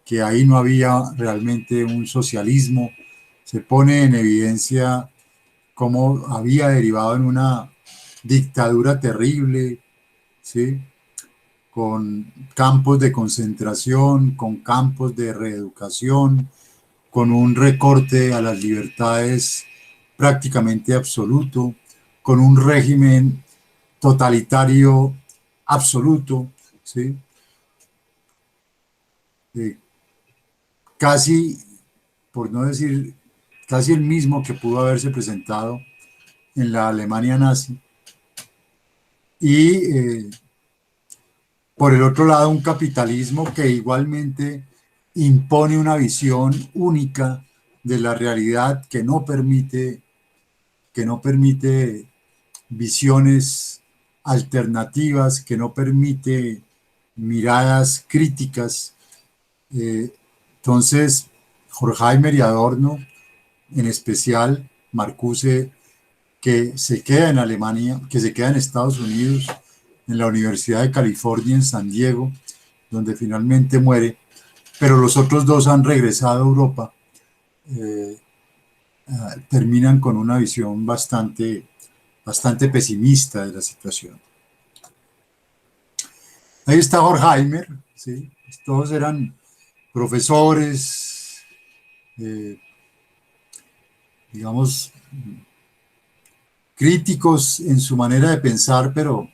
que ahí no había realmente un socialismo, se pone en evidencia cómo había derivado en una dictadura terrible, ¿sí? Con campos de concentración, con campos de reeducación, con un recorte a las libertades prácticamente absoluto, con un régimen totalitario absoluto, ¿sí? Eh, casi, por no decir, casi el mismo que pudo haberse presentado en la Alemania nazi. Y por el otro lado, un capitalismo que igualmente impone una visión única de la realidad que no permite visiones alternativas, que no permite miradas críticas. Eh, entonces, Horkheimer y Adorno, en especial Marcuse, que se queda en Alemania, que se queda en Estados Unidos, en la Universidad de California en San Diego, donde finalmente muere, pero los otros dos han regresado a Europa, eh, terminan con una visión bastante pesimista de la situación. Ahí está Horkheimer, ¿sí? Todos eran profesores, eh, digamos, críticos en su manera de pensar, pero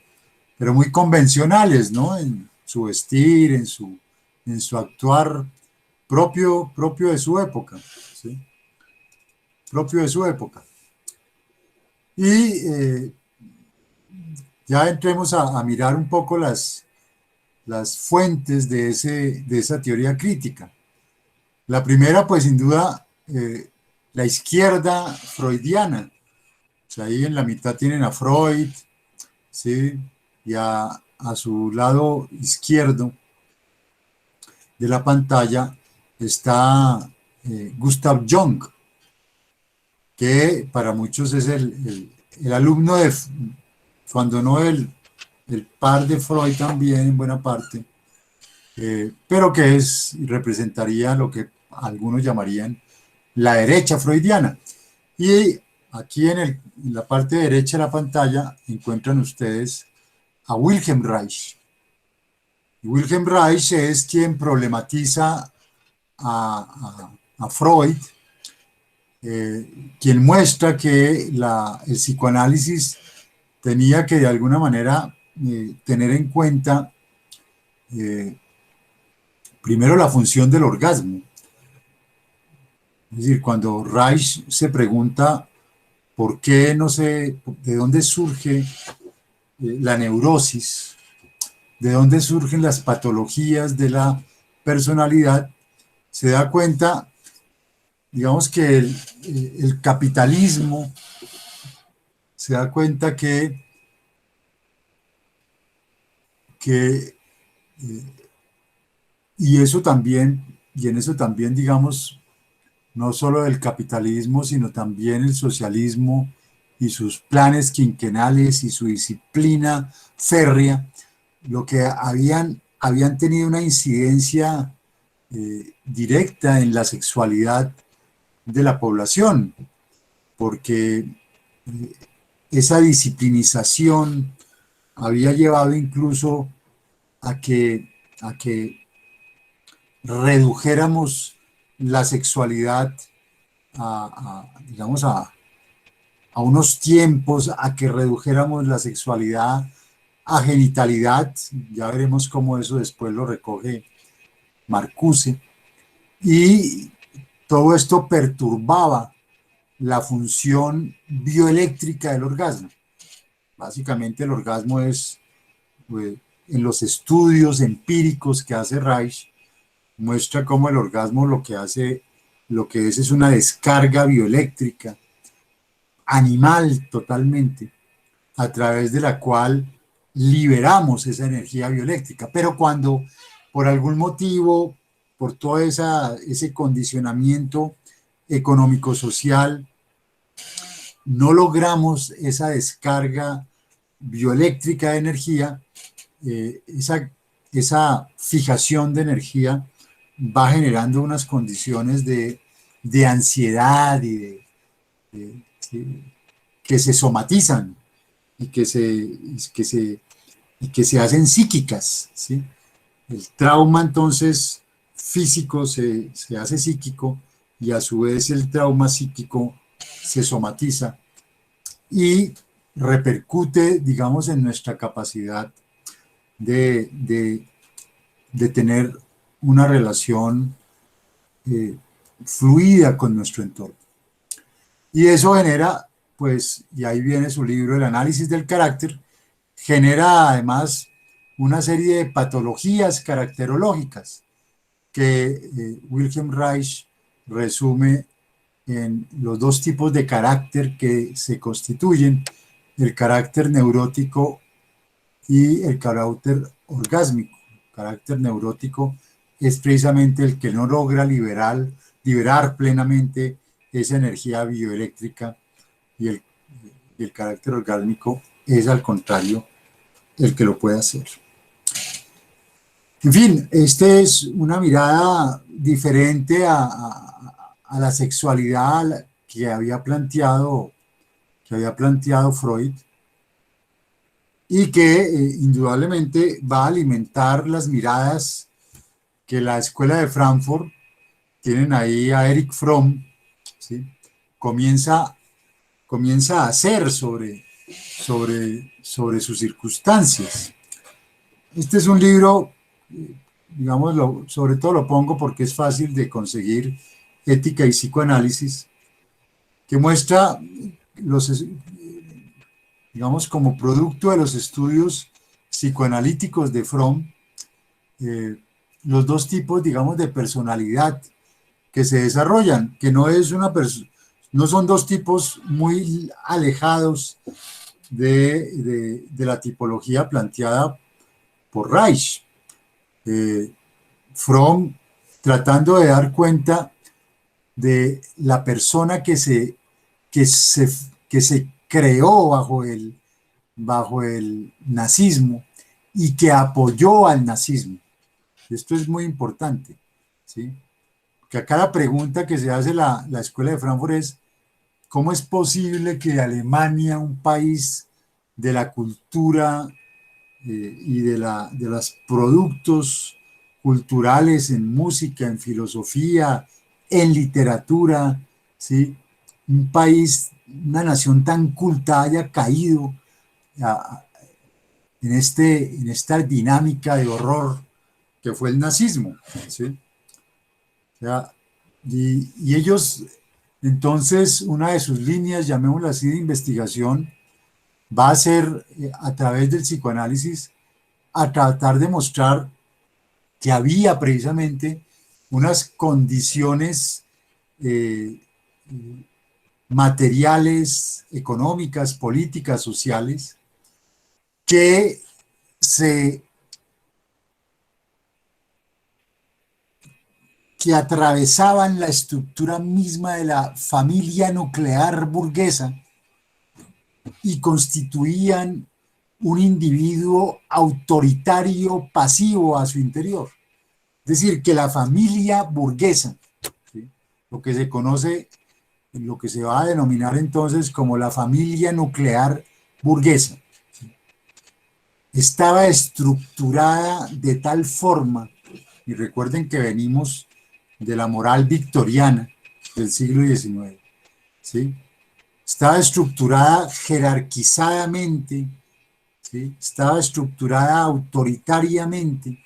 muy convencionales, ¿no? En su vestir, en su actuar propio de su época, ¿sí? Propio de su época. Y ya entremos a mirar un poco las fuentes de esa teoría crítica. La primera, pues sin duda, la izquierda freudiana. O sea, ahí en la mitad tienen a Freud, ¿sí? Y a su lado izquierdo de la pantalla está Gustav Jung, que para muchos es el alumno de, cuando no el par de Freud también en buena parte, pero que representaría lo que algunos llamarían la derecha freudiana. Y aquí en la parte derecha de la pantalla encuentran ustedes a Wilhelm Reich. Y Wilhelm Reich es quien problematiza a Freud, quien muestra que el psicoanálisis tenía que de alguna manera tener en cuenta primero la función del orgasmo. Es decir, cuando Reich se pregunta por qué no sé, de dónde surge la neurosis, de dónde surgen las patologías de la personalidad, se da cuenta, digamos que el capitalismo se da cuenta que y eso también, y en eso también, digamos, no solo del capitalismo, sino también el socialismo y sus planes quinquenales y su disciplina férrea, lo que habían tenido una incidencia directa en la sexualidad de la población, porque esa disciplinización había llevado incluso a que redujéramos la sexualidad digamos, a unos tiempos, a que redujéramos la sexualidad a genitalidad. Ya veremos cómo eso después lo recoge Marcuse. Y todo esto perturbaba la función bioeléctrica del orgasmo. Básicamente el orgasmo es, en los estudios empíricos que hace Reich, muestra cómo el orgasmo lo que hace, lo que es una descarga bioeléctrica, animal totalmente, a través de la cual liberamos esa energía bioeléctrica. Pero cuando por algún motivo, por todo ese condicionamiento económico-social, no logramos esa descarga bioeléctrica de energía, esa fijación de energía va generando unas condiciones de ansiedad y que se somatizan y que se hacen psíquicas, ¿sí? El trauma entonces físico se hace psíquico y a su vez el trauma psíquico se somatiza y repercute, digamos, en nuestra capacidad de, de, de tener una relación fluida con nuestro entorno. Y eso genera, pues, y ahí viene su libro, El análisis del carácter, genera además una serie de patologías caracterológicas que Wilhelm Reich resume en los dos tipos de carácter que se constituyen, el carácter neurótico y el carácter orgásmico. El carácter neurótico es precisamente el que no logra liberar plenamente esa energía bioeléctrica y el carácter orgásmico es al contrario el que lo puede hacer. En fin, esta es una mirada diferente a la sexualidad que había planteado Freud y que indudablemente va a alimentar las miradas que la Escuela de Frankfurt, tienen ahí a Erich Fromm, ¿sí? comienza a hacer sobre sus circunstancias. Este es un libro, digamos, sobre todo lo pongo porque es fácil de conseguir, Ética y Psicoanálisis, que muestra digamos, como producto de los estudios psicoanalíticos de Fromm, los dos tipos, digamos, de personalidad que se desarrollan, que no son dos tipos muy alejados de la tipología planteada por Reich. Fromm, tratando de dar cuenta de la persona que se creó bajo el nazismo y que apoyó al nazismo. Esto es muy importante, ¿sí? Que a cada pregunta que se hace la Escuela de Frankfurt es: ¿cómo es posible que Alemania, un país de la cultura y de los productos culturales en música, en filosofía, en literatura, ¿sí? Un país, una nación tan culta haya caído en esta dinámica de horror que fue el nazismo, ¿sí? O sea, y ellos, entonces, una de sus líneas, llamémosla así, de investigación, va a ser, a través del psicoanálisis, a tratar de mostrar que había precisamente unas condiciones materiales, económicas, políticas, sociales, que atravesaban la estructura misma de la familia nuclear burguesa y constituían un individuo autoritario pasivo a su interior. Es decir, que la familia burguesa, ¿sí? Lo que se conoce, lo que se va a denominar entonces como la familia nuclear burguesa, ¿sí? Estaba estructurada de tal forma, y recuerden que venimos de la moral victoriana del siglo XIX, ¿sí? Estaba estructurada jerarquizadamente, ¿sí? Estaba estructurada autoritariamente,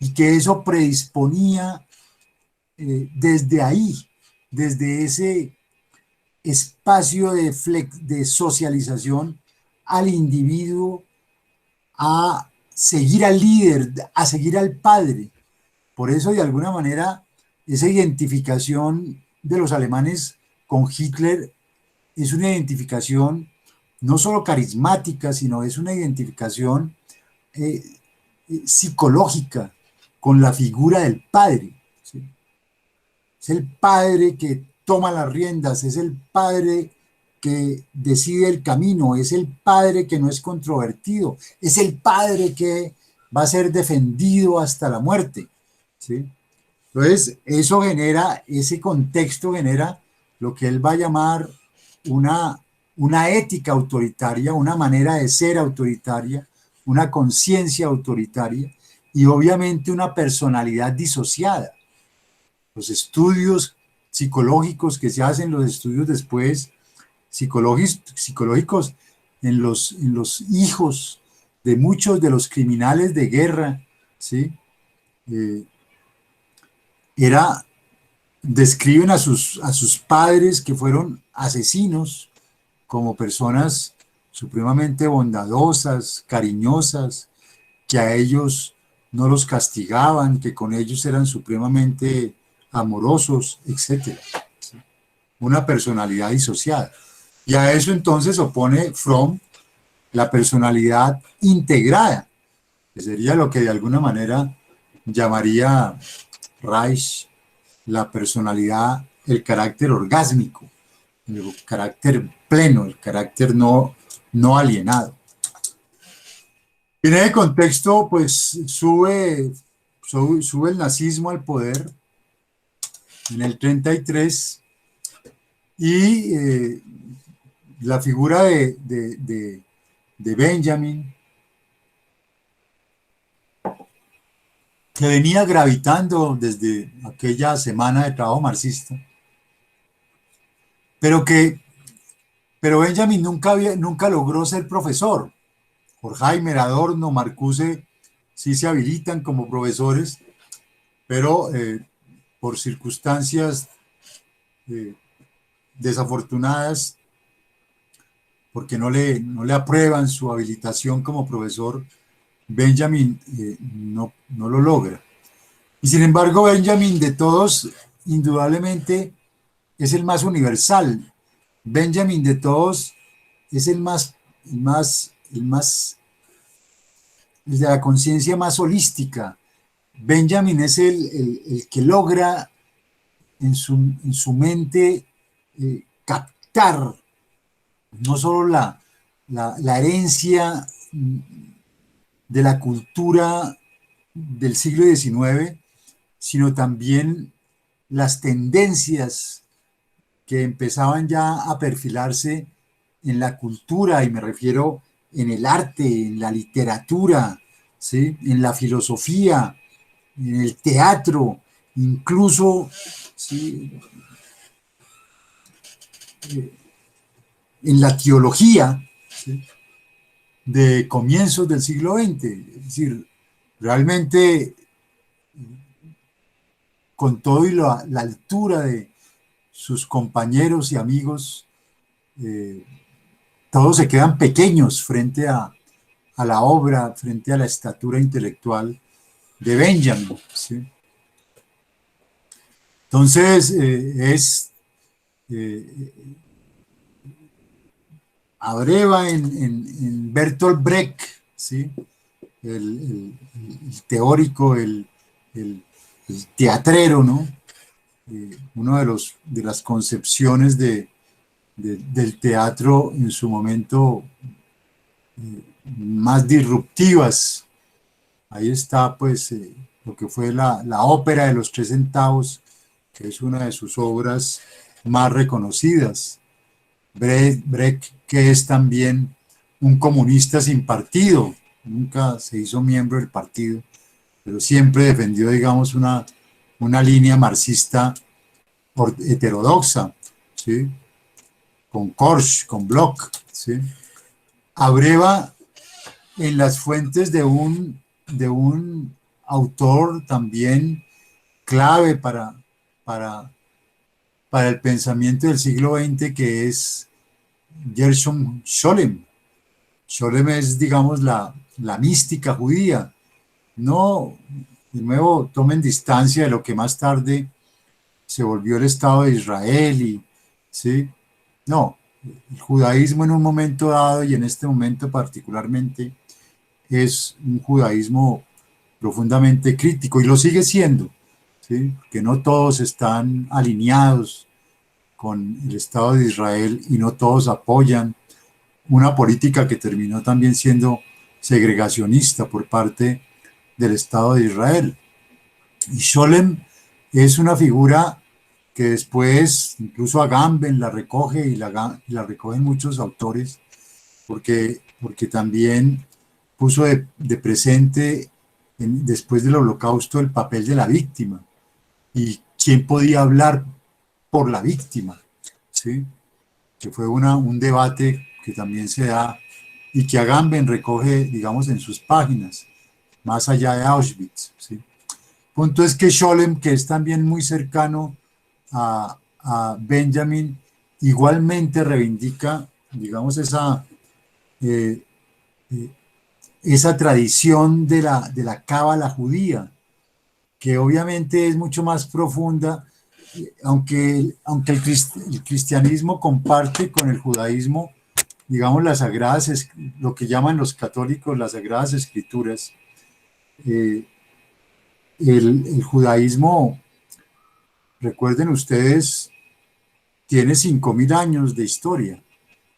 y que eso predisponía desde ahí, desde ese espacio de socialización, al individuo a seguir al líder, a seguir al padre. Por eso, de alguna manera, esa identificación de los alemanes con Hitler es una identificación no solo carismática, sino es una identificación psicológica, con la figura del padre, ¿sí? Es el padre que toma las riendas, es el padre que decide el camino, es el padre que no es controvertido, es el padre que va a ser defendido hasta la muerte, ¿sí? Entonces, eso genera, ese contexto genera lo que él va a llamar una, una ética autoritaria, una manera de ser autoritaria, una conciencia autoritaria y obviamente una personalidad disociada. Los estudios psicológicos que se hacen, los estudios después psicológicos en los hijos de muchos de los criminales de guerra, ¿sí? Eh, era, describen a sus padres que fueron asesinos como personas supremamente bondadosas, cariñosas, que a ellos no los castigaban, que con ellos eran supremamente amorosos, etcétera. Una personalidad disociada. Y a eso entonces opone Fromm la personalidad integrada, que sería lo que de alguna manera llamaría Reich la personalidad, el carácter orgásmico, el carácter pleno, el carácter no alienado. En ese contexto, pues sube el nazismo al poder en el 33 y la figura de Benjamin, que venía gravitando desde aquella semana de trabajo marxista, pero Benjamin nunca logró ser profesor. Horkheimer, Adorno, Marcuse sí se habilitan como profesores, pero por circunstancias eh, desafortunadas, porque no le aprueban su habilitación como profesor, Benjamin no lo logra. Y sin embargo, Benjamin de todos, indudablemente, es el más universal. Benjamin de todos es el de la conciencia más holística. Benjamin es el que logra en su mente captar no solo la herencia de la cultura del siglo XIX, sino también las tendencias que empezaban ya a perfilarse en la cultura, y me refiero en el arte, en la literatura, ¿sí? En la filosofía, en el teatro, incluso, ¿sí? En la teología, ¿sí? De comienzos del siglo XX. Es decir, realmente con todo y la altura de sus compañeros y amigos, eh, todos se quedan pequeños frente a la obra, frente a la estatura intelectual de Benjamin, ¿sí? Entonces, eh, abreva en Bertolt Brecht, ¿sí? El teórico, el teatrero, ¿no? Uno de las concepciones del teatro en su momento más disruptivas. Ahí está, pues, lo que fue la ópera de los 3 centavos, que es una de sus obras más reconocidas. Brecht, que es también un comunista sin partido, nunca se hizo miembro del partido, pero siempre defendió, digamos, una línea marxista heterodoxa, ¿sí? Con Korsch, con Bloch, ¿sí? Abreva en las fuentes de un autor también clave para, para el pensamiento del siglo XX, que es Gershom Scholem. Scholem es, digamos, la mística judía. No, de nuevo, tomen distancia de lo que más tarde se volvió el Estado de Israel y, ¿sí? No, el judaísmo en un momento dado y en este momento particularmente es un judaísmo profundamente crítico, y lo sigue siendo, ¿sí? Que no todos están alineados con el Estado de Israel y no todos apoyan una política que terminó también siendo segregacionista por parte del Estado de Israel. Y Scholem es una figura que después, incluso Agamben la recoge y la recogen muchos autores, porque también puso de presente después del Holocausto el papel de la víctima y quién podía hablar por la víctima, ¿sí? Que fue un debate que también se da y que Agamben recoge, digamos, en sus páginas, más allá de Auschwitz, ¿sí? Punto es que Scholem, que es también muy cercano a Benjamin, igualmente reivindica, digamos, eh, eh, esa tradición de la cábala judía, que obviamente es mucho más profunda, aunque el cristianismo comparte con el judaísmo, digamos, lo que llaman los católicos las sagradas escrituras. eh, el judaísmo, recuerden ustedes, tiene 5.000 años de historia,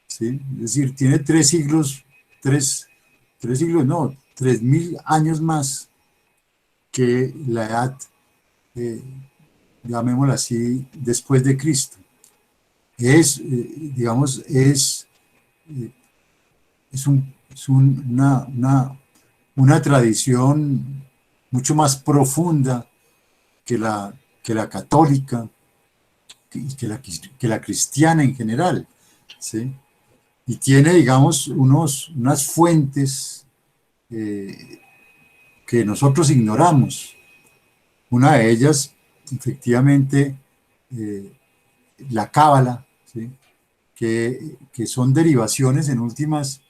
¿sí? Es decir, tiene 3 siglos, tres siglos, no, 3.000 años más que la edad, eh, llamémosla así, después de Cristo. Digamos, eh, una tradición mucho más profunda que la católica y que la cristiana en general, ¿sí? Y tiene, digamos, unas fuentes eh, que nosotros ignoramos. Una de ellas, efectivamente, eh, la cábala, ¿sí? Que son derivaciones en últimas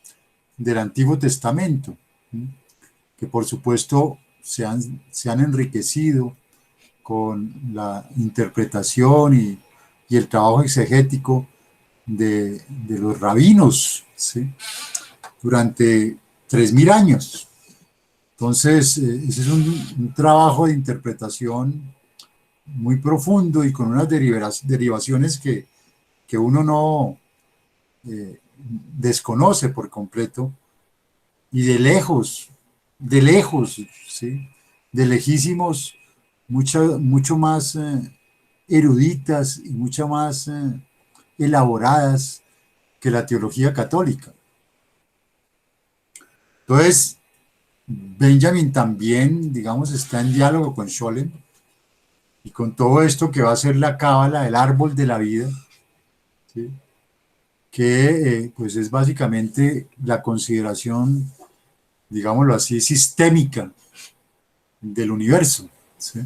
del Antiguo Testamento, ¿sí? Que por supuesto se han enriquecido con la interpretación y el trabajo exegético de los rabinos, ¿sí? Durante 3.000 años. Entonces, ese es un trabajo de interpretación muy profundo y con unas derivaciones que uno no desconoce por completo, y de lejos, ¿sí? De lejísimos, mucho más eruditas y mucho más elaboradas que la teología católica. Entonces, Benjamin también, digamos, está en diálogo con Scholem y con todo esto que va a ser la cábala, el árbol de la vida, ¿sí? Que pues es básicamente la consideración, digámoslo así, sistémica del universo, ¿sí?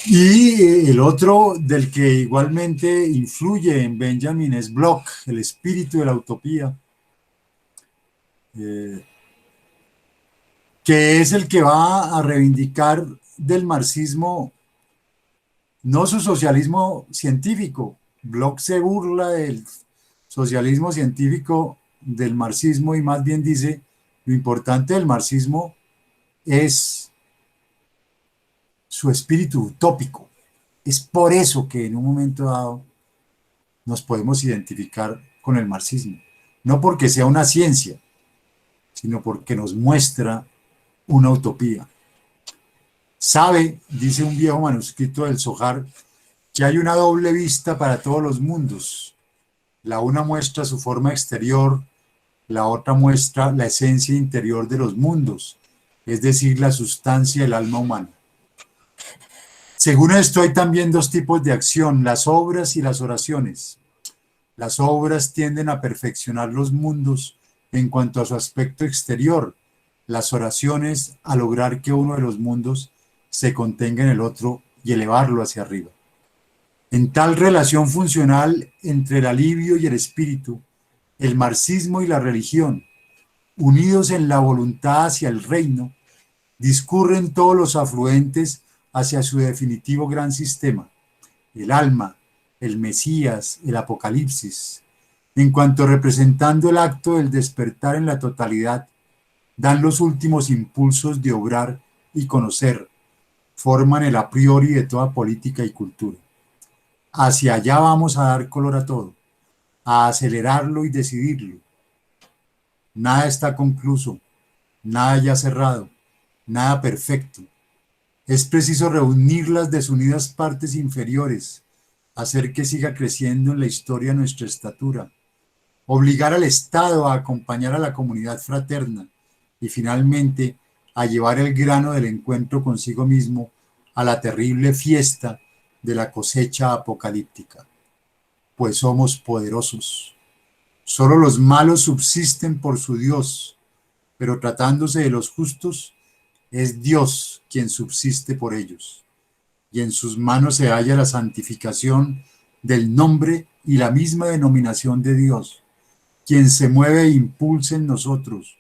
Y el otro del que igualmente influye en Benjamin es Bloch, el espíritu de la utopía, eh, que es el que va a reivindicar del marxismo, no su socialismo científico. Bloch se burla del socialismo científico del marxismo y más bien dice, lo importante del marxismo es su espíritu utópico. Es por eso que en un momento dado nos podemos identificar con el marxismo. No porque sea una ciencia, sino porque nos muestra una utopía. Sabe, dice un viejo manuscrito del Zohar, que hay una doble vista para todos los mundos. La una muestra su forma exterior, la otra muestra la esencia interior de los mundos, es decir, la sustancia del alma humana. Según esto, hay también dos tipos de acción, las obras y las oraciones. Las obras tienden a perfeccionar los mundos en cuanto a su aspecto exterior, las oraciones a lograr que uno de los mundos se contenga en el otro y elevarlo hacia arriba. En tal relación funcional entre el alivio y el espíritu, el marxismo y la religión, unidos en la voluntad hacia el reino, discurren todos los afluentes hacia su definitivo gran sistema, el alma, el Mesías, el Apocalipsis, en cuanto representando el acto del despertar en la totalidad, dan los últimos impulsos de obrar y conocer, forman el a priori de toda política y cultura. Hacia allá vamos a dar color a todo, a acelerarlo y decidirlo. Nada está concluso, nada ya cerrado, nada perfecto. Es preciso reunir las desunidas partes inferiores, hacer que siga creciendo en la historia nuestra estatura, obligar al Estado a acompañar a la comunidad fraterna y finalmente a llevar el grano del encuentro consigo mismo a la terrible fiesta de la cosecha apocalíptica. Pues somos poderosos. Solo los malos subsisten por su Dios, pero tratándose de los justos, es Dios quien subsiste por ellos, y en sus manos se halla la santificación del nombre y la misma denominación de Dios, quien se mueve e impulsa en nosotros,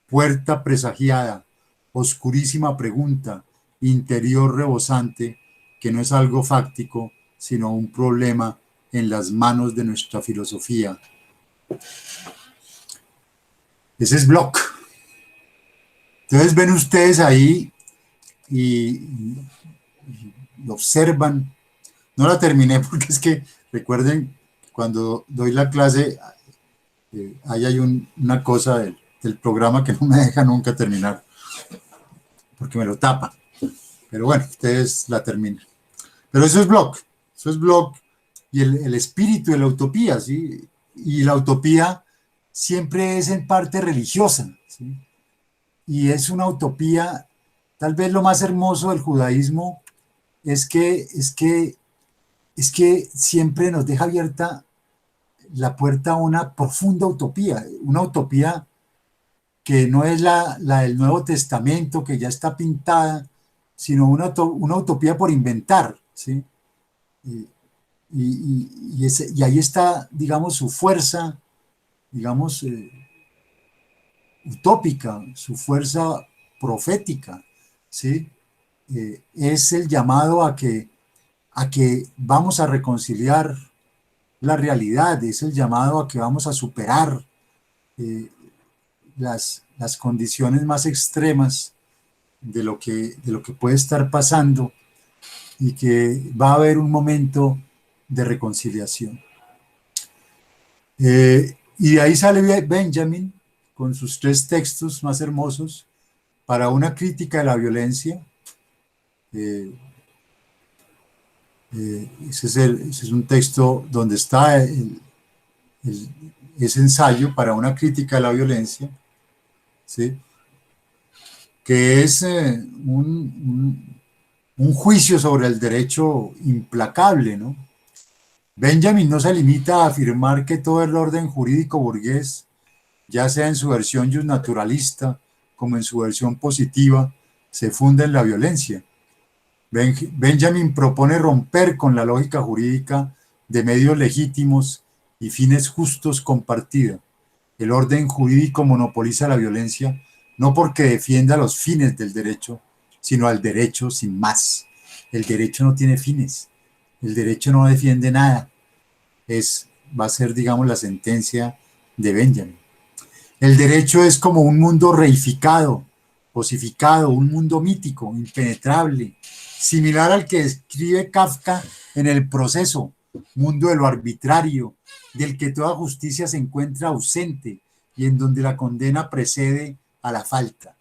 puerta presagiada, oscurísima pregunta, interior rebosante, que no es algo fáctico, sino un problema en las manos de nuestra filosofía. Ese es Bloch. Entonces ven ustedes ahí y observan. No la terminé porque es que, recuerden, cuando doy la clase, ahí hay una cosa del programa que no me deja nunca terminar, porque me lo tapa. Pero bueno, ustedes la terminan. Pero eso es Bloch y el espíritu de la utopía, ¿sí? Y la utopía siempre es en parte religiosa, ¿sí? Y es una utopía, tal vez lo más hermoso del judaísmo es que siempre nos deja abierta la puerta a una profunda utopía, una utopía que no es la del Nuevo Testamento, que ya está pintada, sino una utopía por inventar, ¿sí? Y, y ahí está, digamos, su fuerza, digamos, utópica, su fuerza profética, ¿sí? Es el llamado a que vamos a reconciliar la realidad, es el llamado a que vamos a superar eh, las condiciones más extremas de lo que puede estar pasando y que va a haber un momento de reconciliación. Y de ahí sale Benjamin con sus 3 textos más hermosos para una crítica de la violencia. Ese es un texto donde está ese ensayo para una crítica de la violencia, ¿sí? Que es un juicio sobre el derecho implacable, ¿no? Benjamin no se limita a afirmar que todo el orden jurídico burgués, ya sea en su versión justnaturalista como en su versión positiva, se funda en la violencia. Benjamin propone romper con la lógica jurídica de medios legítimos y fines justos compartida. El orden jurídico monopoliza la violencia no porque defienda los fines del derecho, sino al derecho sin más. El derecho no tiene fines, el derecho no defiende nada. Va a ser, digamos, la sentencia de Benjamin. El derecho es como un mundo reificado, cosificado, un mundo mítico, impenetrable, similar al que describe Kafka en El Proceso, mundo de lo arbitrario, del que toda justicia se encuentra ausente y en donde la condena precede a la falta.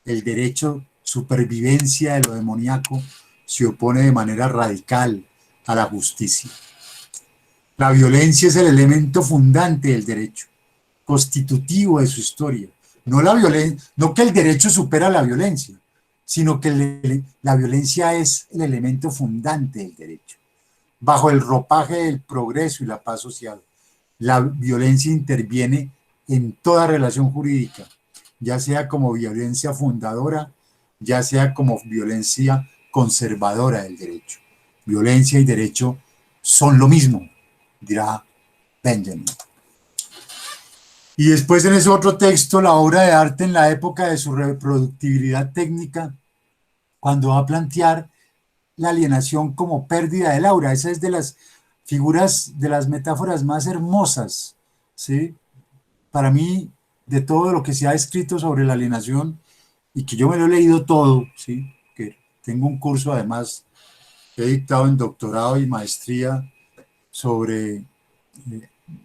El derecho, supervivencia de lo demoníaco, se opone de manera radical a la justicia. La violencia es el elemento fundante del derecho, constitutivo de su historia. No que el derecho supera la violencia, sino que la violencia es el elemento fundante del derecho. Bajo el ropaje del progreso y la paz social, la violencia interviene en toda relación jurídica, ya sea como violencia fundadora, ya sea como violencia conservadora del derecho. Violencia y derecho son lo mismo, dirá Benjamin. Y después en ese otro texto, la obra de arte en la época de su reproductibilidad técnica, cuando va a plantear la alienación como pérdida del aura. Esa es de las figuras, de las metáforas más hermosas, ¿sí? Para mí, de todo lo que se ha escrito sobre la alienación, y que yo me lo he leído todo, ¿sí? Que tengo un curso además que he dictado en doctorado y maestría sobre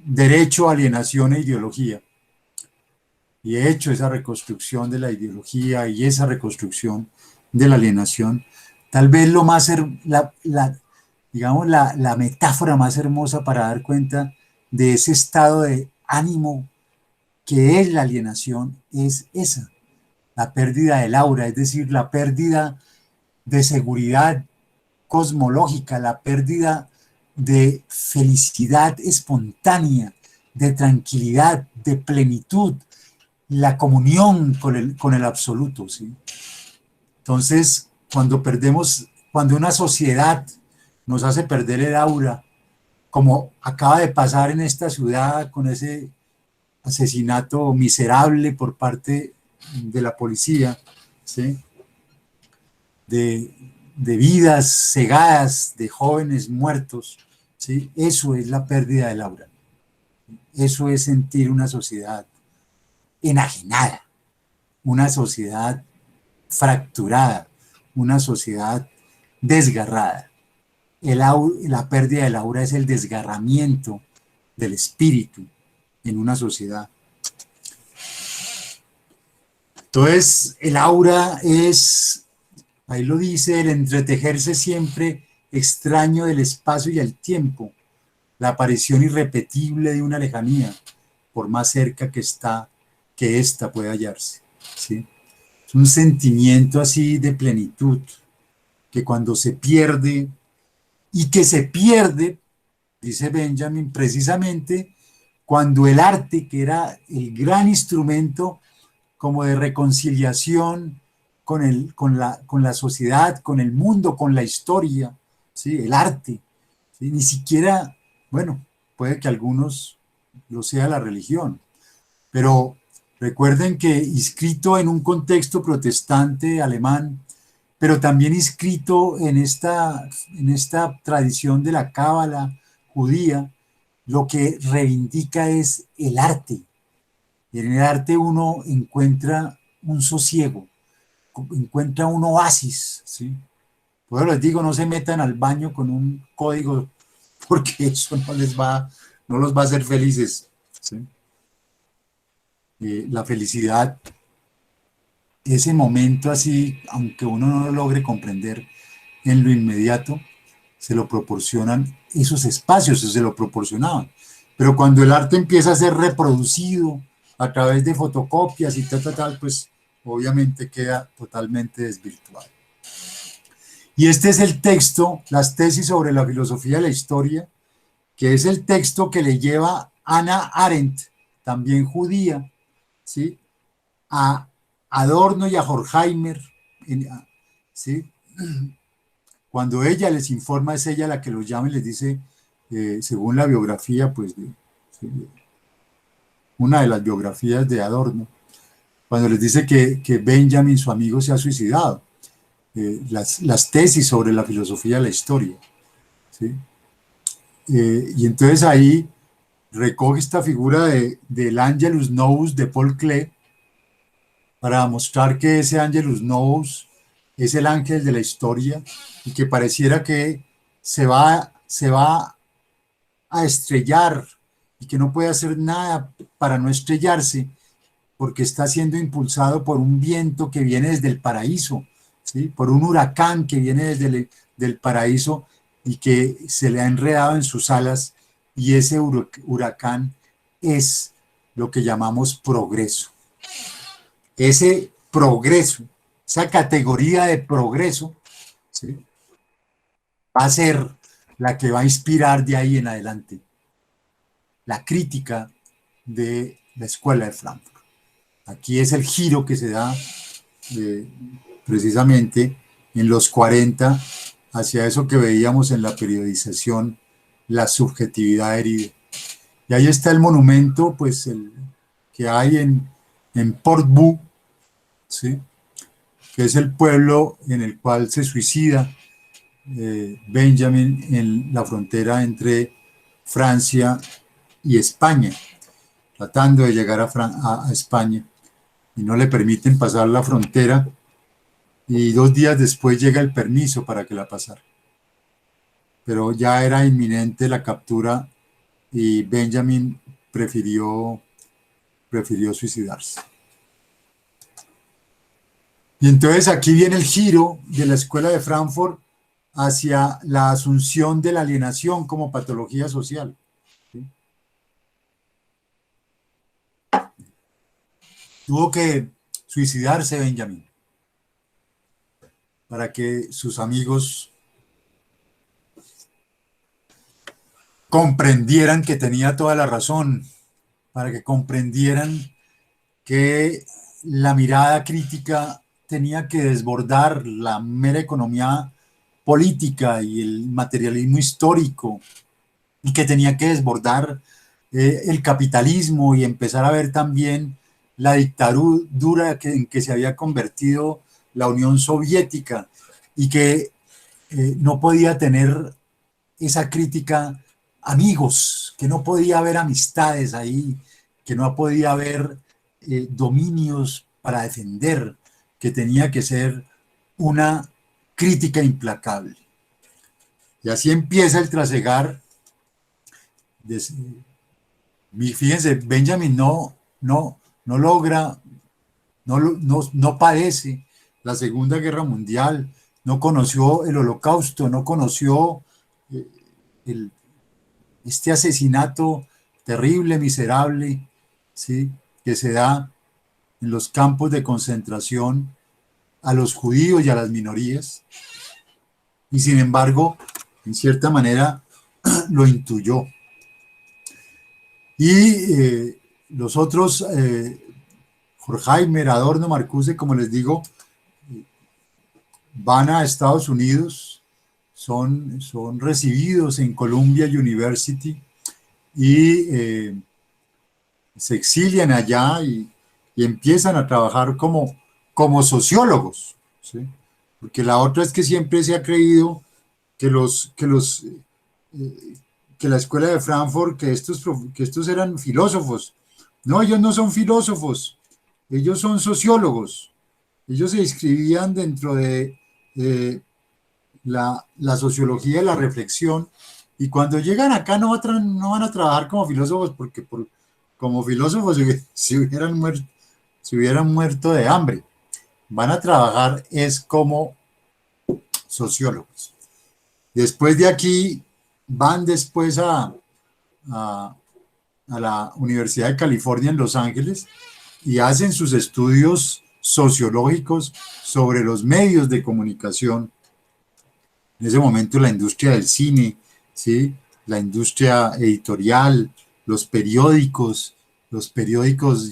derecho, alienación e ideología. Y he hecho esa reconstrucción de la ideología y esa reconstrucción de la alienación. Tal vez lo más, digamos, la metáfora más hermosa para dar cuenta de ese estado de ánimo que es la alienación es esa, la pérdida del aura, es decir, la pérdida de seguridad cosmológica, la pérdida de felicidad espontánea, de tranquilidad, de plenitud, la comunión con el absoluto, ¿sí? Entonces, cuando una sociedad nos hace perder el aura, como acaba de pasar en esta ciudad con ese asesinato miserable por parte de la policía, ¿sí? de, de vidas cegadas, de jóvenes muertos, ¿sí? Eso es la pérdida del aura. Eso es sentir una sociedad enajenada, una sociedad fracturada, una sociedad desgarrada. La pérdida del aura es el desgarramiento del espíritu en una sociedad. Entonces, el aura es, ahí lo dice, el entretejerse siempre extraño del espacio y el tiempo, la aparición irrepetible de una lejanía, por más cerca que está, que ésta puede hallarse, ¿sí? Es un sentimiento así de plenitud, que cuando se pierde, y que se pierde, dice Benjamin, precisamente cuando el arte, que era el gran instrumento como de reconciliación con la sociedad, con el mundo, con la historia, ¿sí? El arte, ¿sí? Ni siquiera, bueno, puede que algunos lo sea la religión, pero recuerden que inscrito en un contexto protestante alemán, pero también inscrito en esta tradición de la cábala judía, lo que reivindica es el arte. Y en el arte uno encuentra un sosiego, encuentra un oasis, ¿sí? Por eso les digo, no se metan al baño con un código, porque eso no los va a hacer felices, ¿sí? La felicidad, ese momento así, aunque uno no lo logre comprender en lo inmediato, se lo proporcionan esos espacios, se lo proporcionaban. Pero cuando el arte empieza a ser reproducido a través de fotocopias y tal, pues obviamente queda totalmente desvirtuado. Y este es el texto, las tesis sobre la filosofía de la historia, que es el texto que le lleva Hannah Arendt, también judía, ¿sí? A Adorno y a Horkheimer, ¿sí? Cuando ella les informa, es ella la que los llama y les dice, según la biografía, pues, una de las biografías de Adorno, cuando les dice que Benjamin, su amigo, se ha suicidado, las tesis sobre la filosofía de la historia, ¿sí? Y entonces ahí recoge esta figura del Angelus Novus de Paul Klee para mostrar que ese Angelus Novus es el ángel de la historia y que pareciera que se va a estrellar y que no puede hacer nada para no estrellarse porque está siendo impulsado por un viento que viene desde el paraíso, ¿sí? Por un huracán que viene del paraíso y que se le ha enredado en sus alas, y ese huracán es lo que llamamos progreso. Ese progreso, esa categoría de progreso, ¿sí? Va a ser la que va a inspirar de ahí en adelante la crítica de la Escuela de Frankfurt. Aquí es el giro que se da precisamente en los 40 hacia eso que veíamos en la periodización, la subjetividad herida. Y ahí está el monumento, pues, que hay en Portbou, ¿sí? Que es el pueblo en el cual se suicida Benjamin en la frontera entre Francia y España. tratando de llegar a España, y no le permiten pasar la frontera, y 2 días después llega el permiso para que la pasara. Pero ya era inminente la captura y Benjamin prefirió suicidarse. Y entonces aquí viene el giro de la Escuela de Frankfurt hacia la asunción de la alienación como patología social. ¿Sí? Tuvo que suicidarse Benjamin para que sus amigos comprendieran que tenía toda la razón, para que comprendieran que la mirada crítica tenía que desbordar la mera economía política y el materialismo histórico, y que tenía que desbordar el capitalismo y empezar a ver también la dictadura en que se había convertido la Unión Soviética, y que no podía tener esa crítica amigos, que no podía haber amistades ahí, que no podía haber dominios para defender, que tenía que ser una crítica implacable. Y así empieza el trasegar. Fíjense, Benjamin no logra, no padece la Segunda Guerra Mundial, no conoció el Holocausto, no conoció eh, el, este asesinato terrible, miserable, ¿sí?, que se da en los campos de concentración a los judíos y a las minorías, y sin embargo, en cierta manera, lo intuyó. Y los otros, Horkheimer, Adorno, Marcuse, como les digo, van a Estados Unidos, son recibidos en Columbia University y se exilian allá y empiezan a trabajar como sociólogos, ¿sí? Porque la otra es que siempre se ha creído que que la escuela de Frankfurt, que estos eran filósofos. No, ellos no son filósofos, ellos son sociólogos. Ellos se inscribían dentro de la sociología de la reflexión, y cuando llegan acá no van a trabajar como filósofos, porque como filósofos se hubieran muerto de hambre. Van a trabajar es como sociólogos. Después de aquí van después a la Universidad de California en Los Ángeles y hacen sus estudios sociológicos sobre los medios de comunicación. En ese momento la industria del cine, ¿sí?, la industria editorial, los periódicos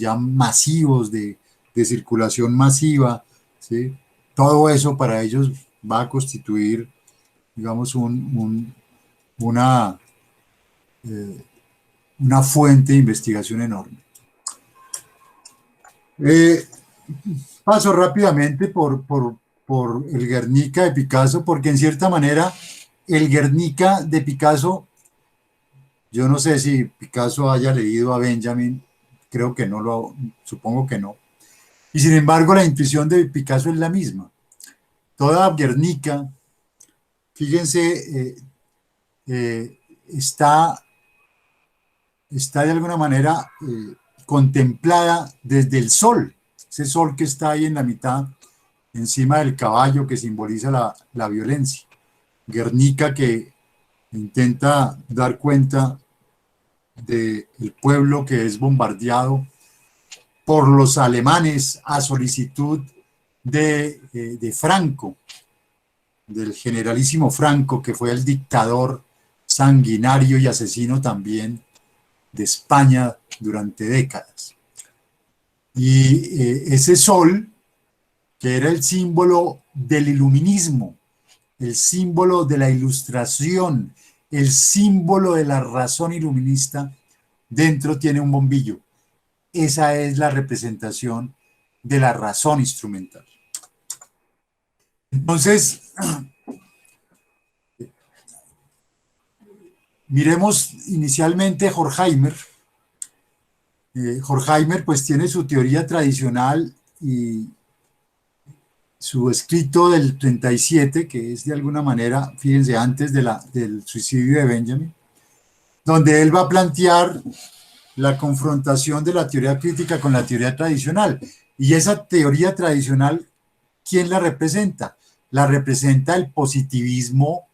ya masivos de circulación masiva, ¿sí?, todo eso para ellos va a constituir, digamos, eh, una fuente de investigación enorme. Paso rápidamente por el Guernica de Picasso, porque en cierta manera el Guernica de Picasso, yo no sé si Picasso haya leído a Benjamin, creo que no, supongo que no. Y sin embargo la intuición de Picasso es la misma. Toda Guernica, fíjense, está de alguna manera contemplada desde el sol, ese sol que está ahí en la mitad, encima del caballo, que simboliza la violencia. Guernica, que intenta dar cuenta del pueblo que es bombardeado por los alemanes a solicitud de Franco, del generalísimo Franco, que fue el dictador sanguinario y asesino también de España durante décadas. Y ese sol, que era el símbolo del iluminismo, el símbolo de la ilustración, el símbolo de la razón iluminista, dentro tiene un bombillo. Esa es la representación de la razón instrumental. Entonces, miremos inicialmente Horkheimer. Horkheimer pues tiene su teoría tradicional y su escrito del 37, que es de alguna manera, fíjense, antes del suicidio de Benjamin, donde él va a plantear la confrontación de la teoría crítica con la teoría tradicional. Y esa teoría tradicional, ¿quién la representa? La representa el positivismo,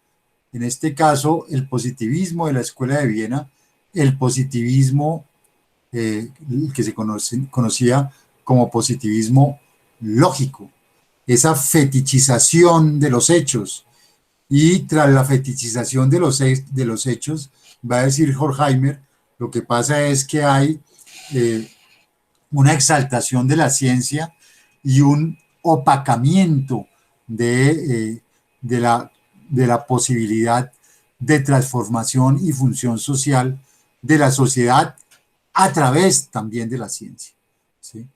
en este caso, el positivismo de la Escuela de Viena, el positivismo que se conocía como positivismo lógico, esa fetichización de los hechos. Y tras la fetichización de los hechos, va a decir Horkheimer, lo que pasa es que hay eh, una exaltación de la ciencia y un opacamiento de, la, de la posibilidad de transformación y función social de la sociedad a través también de la ciencia. ¿Sí?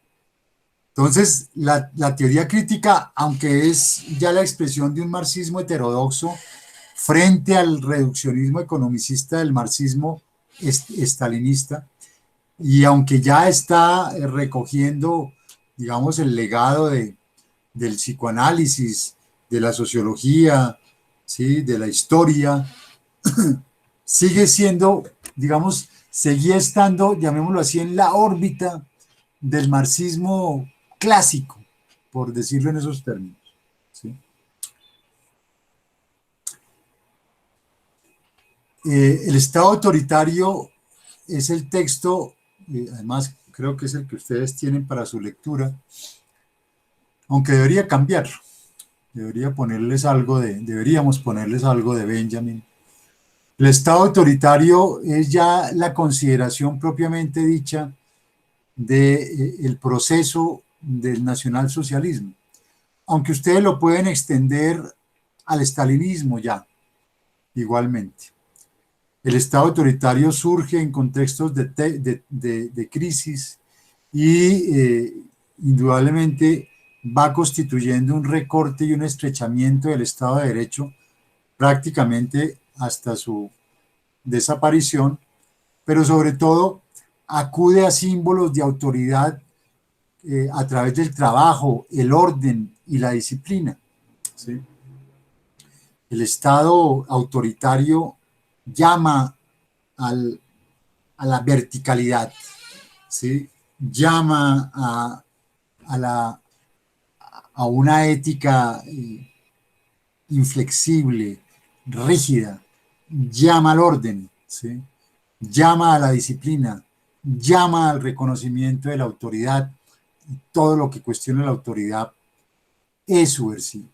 Entonces, la teoría crítica, aunque es ya la expresión de un marxismo heterodoxo frente al reduccionismo economicista del marxismo estalinista, y aunque ya está recogiendo, digamos, el legado del psicoanálisis, de la sociología, ¿sí? De la historia, sigue siendo, digamos, seguía estando, llamémoslo así, en la órbita del marxismo clásico, por decirlo en esos términos. ¿Sí? El Estado autoritario es el texto, además creo que es el que ustedes tienen para su lectura, aunque debería cambiarlo, deberíamos ponerles algo de Benjamin. El Estado autoritario es ya la consideración propiamente dicha del proceso del nacionalsocialismo, aunque ustedes lo pueden extender al estalinismo ya, igualmente. El Estado autoritario surge en contextos de crisis y indudablemente va constituyendo un recorte y un estrechamiento del Estado de Derecho prácticamente hasta su desaparición, pero sobre todo acude a símbolos de autoridad a través del trabajo, el orden y la disciplina. ¿Sí? El Estado autoritario llama al, a la verticalidad, ¿sí? Llama a una ética inflexible, rígida, llama al orden, ¿sí? Llama a la disciplina, llama al reconocimiento de la autoridad, todo lo que cuestiona la autoridad es subversivo.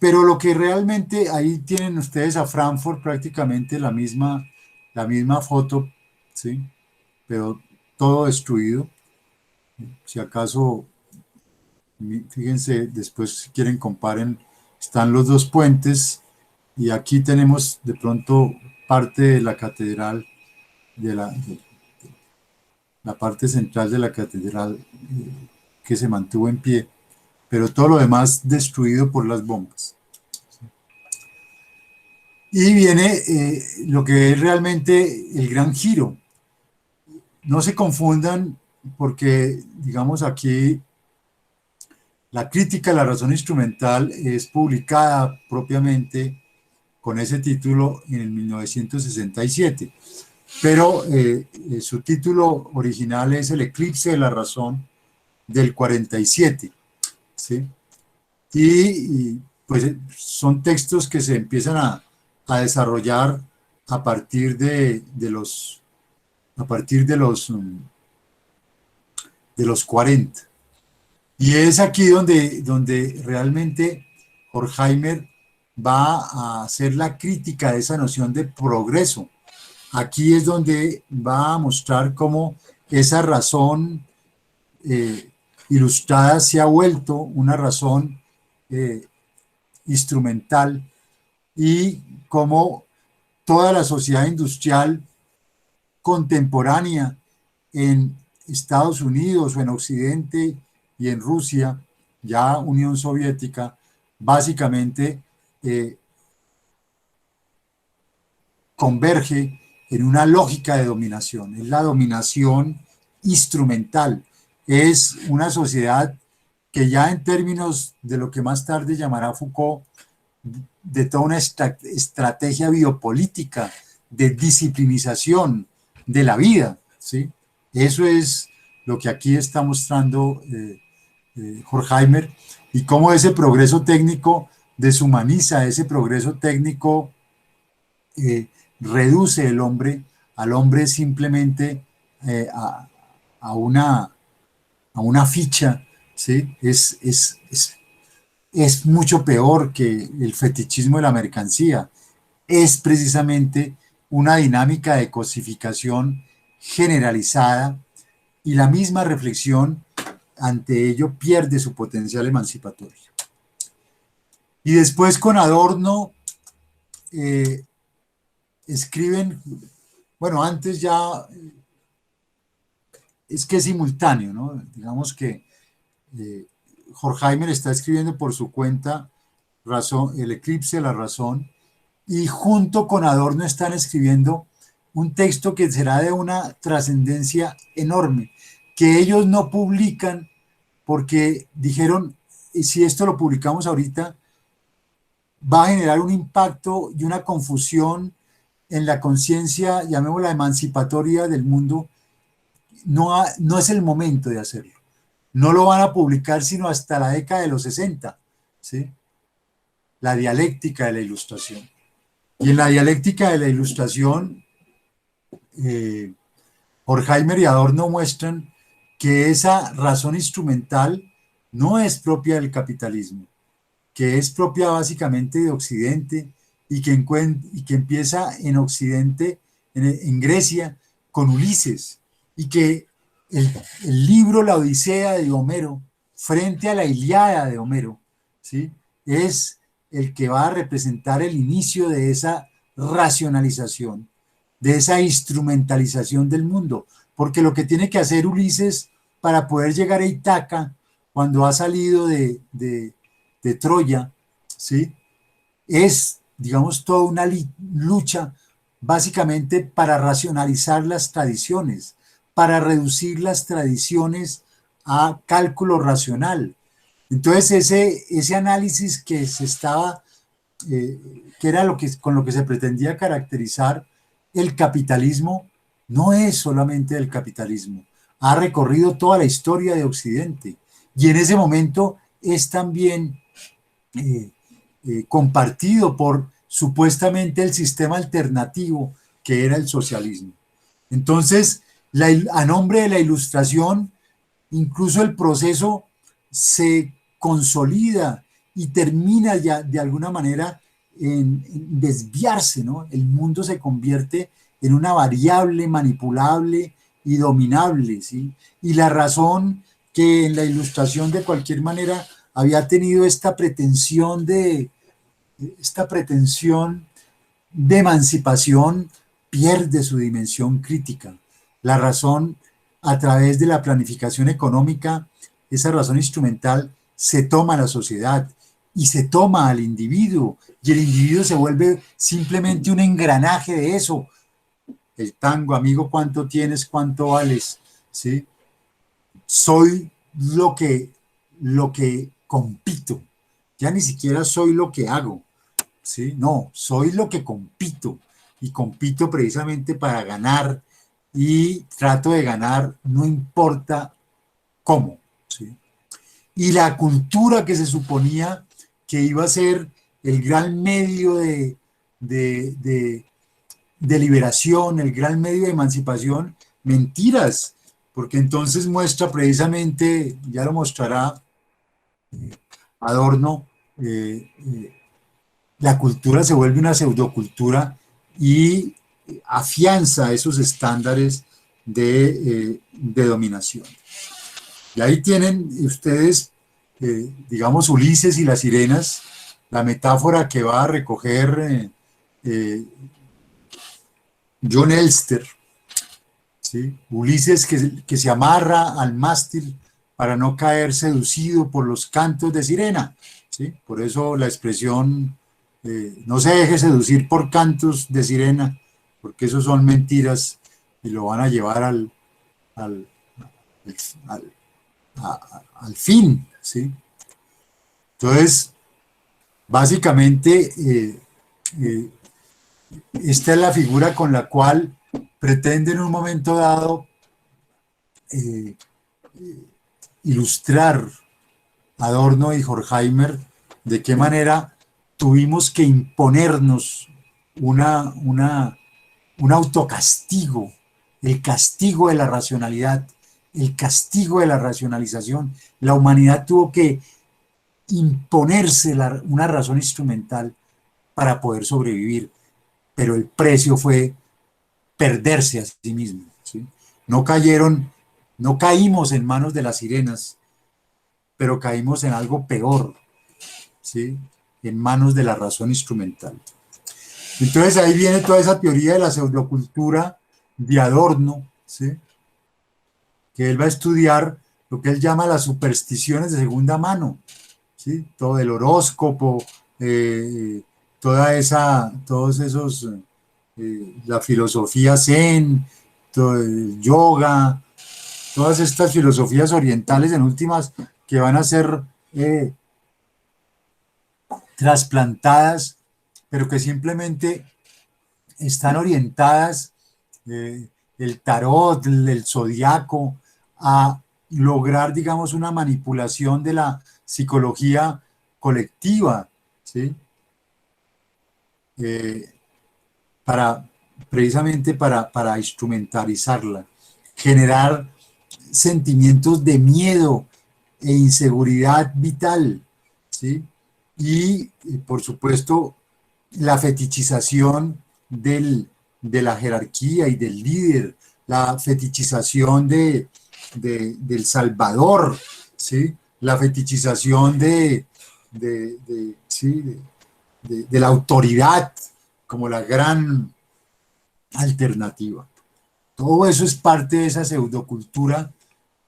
Pero lo que realmente, ahí tienen ustedes a Frankfurt prácticamente la misma foto, ¿sí? Pero todo destruido. Si acaso, fíjense, después si quieren comparen, están los dos puentes y aquí tenemos de pronto parte de la catedral, de la parte central de la catedral que se mantuvo en pie, pero todo lo demás destruido por las bombas. Y viene lo que es realmente el gran giro. No se confundan porque, digamos, aquí la crítica a la razón instrumental es publicada propiamente con ese título en el 1967, pero su título original es El eclipse de la razón del 47, ¿sí? Pues son textos que se empiezan a desarrollar a partir a partir de los 40. Y es aquí donde realmente Horkheimer va a hacer la crítica de esa noción de progreso. Aquí es donde va a mostrar cómo esa razón ilustrada se ha vuelto una razón eh, instrumental y cómo toda la sociedad industrial contemporánea en Estados Unidos o en Occidente y en Rusia, ya Unión Soviética, básicamente converge en una lógica de dominación, es la dominación instrumental, es una sociedad que ya en términos de lo que más tarde llamará Foucault, de toda una estrategia biopolítica de disciplinización de la vida, ¿sí? Eso es lo que aquí está mostrando Horkheimer, y cómo ese progreso técnico deshumaniza, ese progreso técnico reduce al hombre simplemente a una ficha, ¿sí? Es mucho peor que el fetichismo de la mercancía. Es precisamente una dinámica de cosificación generalizada, y la misma reflexión ante ello pierde su potencial emancipatorio. Y después con Adorno escriben, bueno, antes ya es que es simultáneo, ¿no? Digamos que Horkheimer está escribiendo por su cuenta El eclipse de la razón, y junto con Adorno están escribiendo un texto que será de una trascendencia enorme, que ellos no publican porque dijeron, si esto lo publicamos ahorita, va a generar un impacto y una confusión en la conciencia, llamémosla emancipatoria del mundo. No es el momento de hacerlo. No lo van a publicar sino hasta la década de los 60, ¿sí? La dialéctica de la ilustración. Y en la dialéctica de la ilustración, Horkheimer y Adorno muestran que esa razón instrumental no es propia del capitalismo, que es propia básicamente de Occidente, y que empieza en Occidente, en Grecia, con Ulises, y que el libro La Odisea de Homero, frente a la Ilíada de Homero, ¿sí?, es el que va a representar el inicio de esa racionalización, de esa instrumentalización del mundo, porque lo que tiene que hacer Ulises para poder llegar a Ítaca, cuando ha salido de Troya, ¿sí?, es, digamos, toda una lucha básicamente para racionalizar las tradiciones, para reducir las tradiciones a cálculo racional. Entonces ese análisis que se estaba, que era con lo que se pretendía caracterizar el capitalismo, no es solamente el capitalismo, ha recorrido toda la historia de Occidente, y en ese momento es también compartido por supuestamente el sistema alternativo que era el socialismo. Entonces, a nombre de la ilustración, incluso el proceso se consolida y termina ya de alguna manera en desviarse, ¿no? El mundo se convierte en una variable manipulable y dominable, ¿sí? Y la razón que en la ilustración de cualquier manera había tenido esta pretensión de emancipación pierde su dimensión crítica. La razón, a través de la planificación económica, esa razón instrumental, se toma a la sociedad y se toma al individuo, y el individuo se vuelve simplemente un engranaje de eso. El tango, amigo, ¿cuánto tienes? ¿Cuánto vales? ¿Sí? Soy lo que compito, ya ni siquiera soy lo que hago, ¿sí? No, soy lo que compito, y compito precisamente para ganar, y trato de ganar no importa cómo, ¿sí? Y la cultura que se suponía que iba a ser el gran medio de liberación, el gran medio de emancipación, mentiras, porque entonces muestra precisamente, ya lo mostrará Adorno, la cultura se vuelve una pseudocultura y afianza esos estándares de dominación. Y ahí tienen ustedes, digamos, Ulises y las sirenas, la metáfora que va a recoger John Elster, ¿sí? Ulises que se amarra al mástil para no caer seducido por los cantos de sirena, ¿sí? Por eso la expresión no se deje seducir por cantos de sirena, porque eso son mentiras y lo van a llevar al, al, al fin, ¿sí? Entonces, básicamente, eh, esta es la figura con la cual pretende en un momento dado eh, ilustrar Adorno y Horkheimer de qué manera tuvimos que imponernos un autocastigo, el castigo de la racionalidad, el castigo de la racionalización. La humanidad tuvo que imponerse una razón instrumental para poder sobrevivir, pero el precio fue perderse a sí mismo, ¿sí? No cayeron, no caímos en manos de las sirenas, pero caímos en algo peor, ¿sí? En manos de la razón instrumental. Entonces ahí viene toda esa teoría de la pseudocultura de Adorno, ¿sí? Que él va a estudiar lo que él llama las supersticiones de segunda mano, ¿sí? Todo el horóscopo, todos esos, la filosofía zen, todo el yoga, todas estas filosofías orientales en últimas que van a ser trasplantadas, pero que simplemente están orientadas, el tarot, el zodiaco, a lograr, digamos, una manipulación de la psicología colectiva, ¿sí? Eh, para, precisamente para instrumentalizarla, generar sentimientos de miedo e inseguridad vital, ¿sí? Y, por supuesto, la fetichización de la jerarquía y del líder, la fetichización del Salvador, ¿sí? La fetichización ¿sí? De la autoridad como la gran alternativa. Todo eso es parte de esa pseudocultura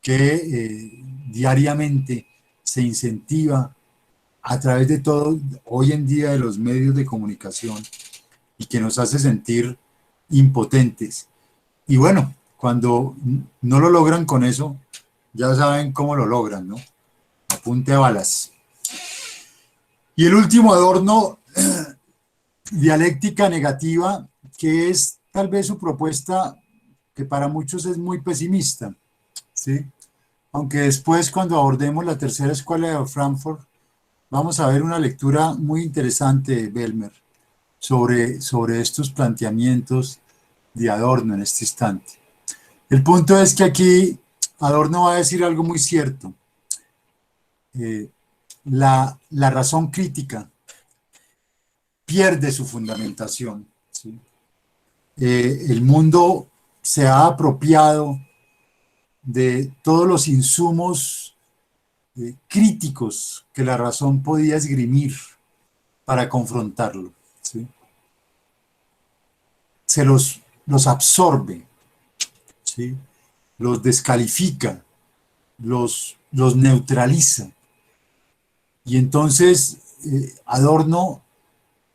que diariamente se incentiva a través de todo, hoy en día, de los medios de comunicación, y que nos hace sentir impotentes. Y bueno, cuando no lo logran con eso, ya saben cómo lo logran, ¿no? A punta de balas. Y el último Adorno, dialéctica negativa, que es tal vez su propuesta, que para muchos es muy pesimista, ¿sí? Aunque después, cuando abordemos la tercera escuela de Frankfurt, vamos a ver una lectura muy interesante, Belmer, sobre estos planteamientos de Adorno en este instante. El punto es que aquí Adorno va a decir algo muy cierto. La razón crítica pierde su fundamentación, ¿sí? El mundo se ha apropiado de todos los insumos críticos que la razón podía esgrimir para confrontarlo, ¿sí? Se los absorbe, ¿sí? Los descalifica, los neutraliza. Y entonces Adorno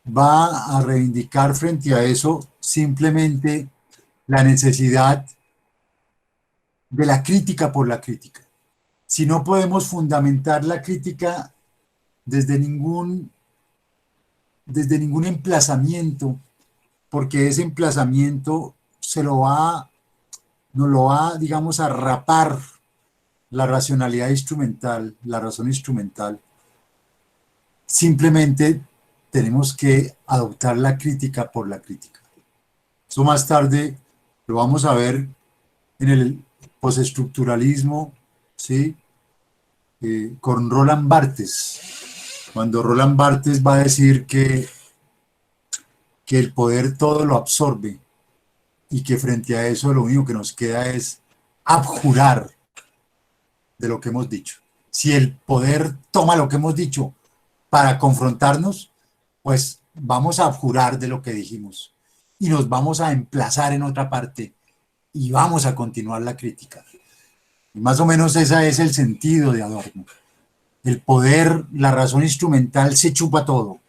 va a reivindicar frente a eso simplemente la necesidad de la crítica por la crítica. Si no podemos fundamentar la crítica desde ningún emplazamiento, porque ese emplazamiento nos lo va, digamos, a rapar la racionalidad instrumental, la razón instrumental. Simplemente tenemos que adoptar la crítica por la crítica. Eso más tarde lo vamos a ver en el postestructuralismo, ¿sí? Con Roland Barthes, cuando Roland Barthes va a decir que el poder todo lo absorbe y que frente a eso lo único que nos queda es abjurar de lo que hemos dicho. Si el poder toma lo que hemos dicho para confrontarnos, pues vamos a abjurar de lo que dijimos y nos vamos a emplazar en otra parte y vamos a continuar la crítica. Y más o menos ese es el sentido de Adorno. El poder, la razón instrumental se chupa todo.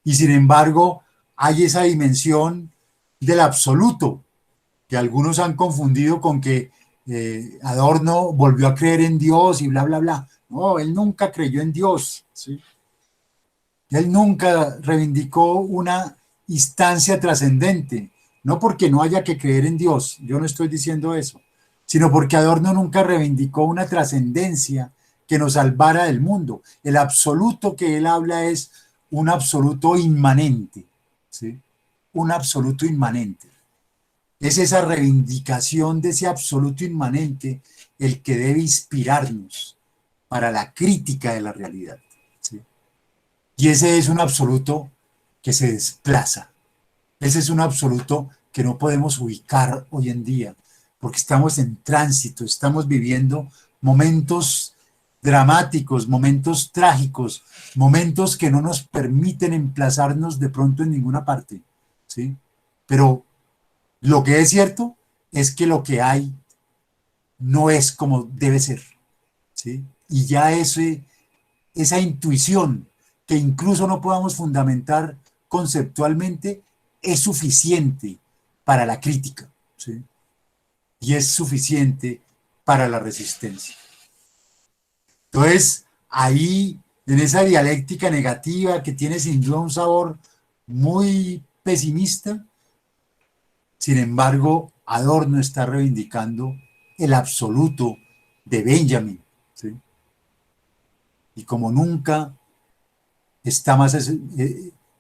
Y sin embargo, hay esa dimensión del absoluto, que algunos han confundido con que Adorno volvió a creer en Dios y bla, bla, bla. No, él nunca creyó en Dios, ¿sí? Él nunca reivindicó una instancia trascendente, no porque no haya que creer en Dios, yo no estoy diciendo eso, sino porque Adorno nunca reivindicó una trascendencia que nos salvara del mundo. El absoluto que él habla es un absoluto inmanente, ¿sí? Un absoluto inmanente. Es esa reivindicación de ese absoluto inmanente el que debe inspirarnos para la crítica de la realidad, ¿sí? Y ese es un absoluto que se desplaza. Ese es un absoluto que no podemos ubicar hoy en día, porque estamos en tránsito, estamos viviendo momentos dramáticos, momentos trágicos, momentos que no nos permiten emplazarnos de pronto en ninguna parte, ¿sí? Pero lo que es cierto es que lo que hay no es como debe ser, ¿sí? Y ya esa intuición que incluso no podamos fundamentar conceptualmente es suficiente para la crítica, ¿sí? Y es suficiente para la resistencia. Entonces, ahí, en esa dialéctica negativa que tiene sin duda un sabor muy pesimista, sin embargo, Adorno está reivindicando el absoluto de Benjamin, ¿sí? Y como nunca está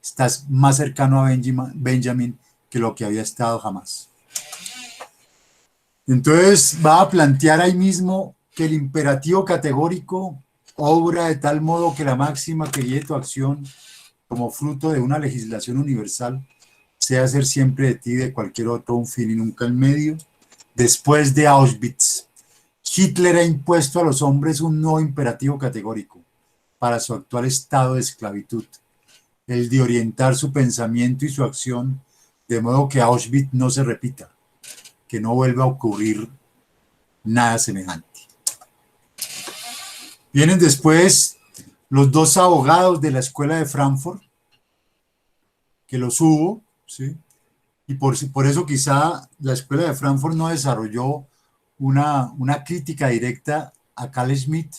estás más cercano a Benjamin que lo que había estado jamás. Entonces va a plantear ahí mismo que el imperativo categórico obra de tal modo que la máxima que guíe tu acción como fruto de una legislación universal sea hacer siempre de ti y de cualquier otro un fin y nunca el medio. Después de Auschwitz, Hitler ha impuesto a los hombres un nuevo imperativo categórico para su actual estado de esclavitud, el de orientar su pensamiento y su acción de modo que Auschwitz no se repita, que no vuelva a ocurrir nada semejante. Vienen después los dos abogados de la escuela de Frankfurt, que los hubo, ¿sí? Y por eso quizá la escuela de Frankfurt no desarrolló una crítica directa a Carl Schmitt,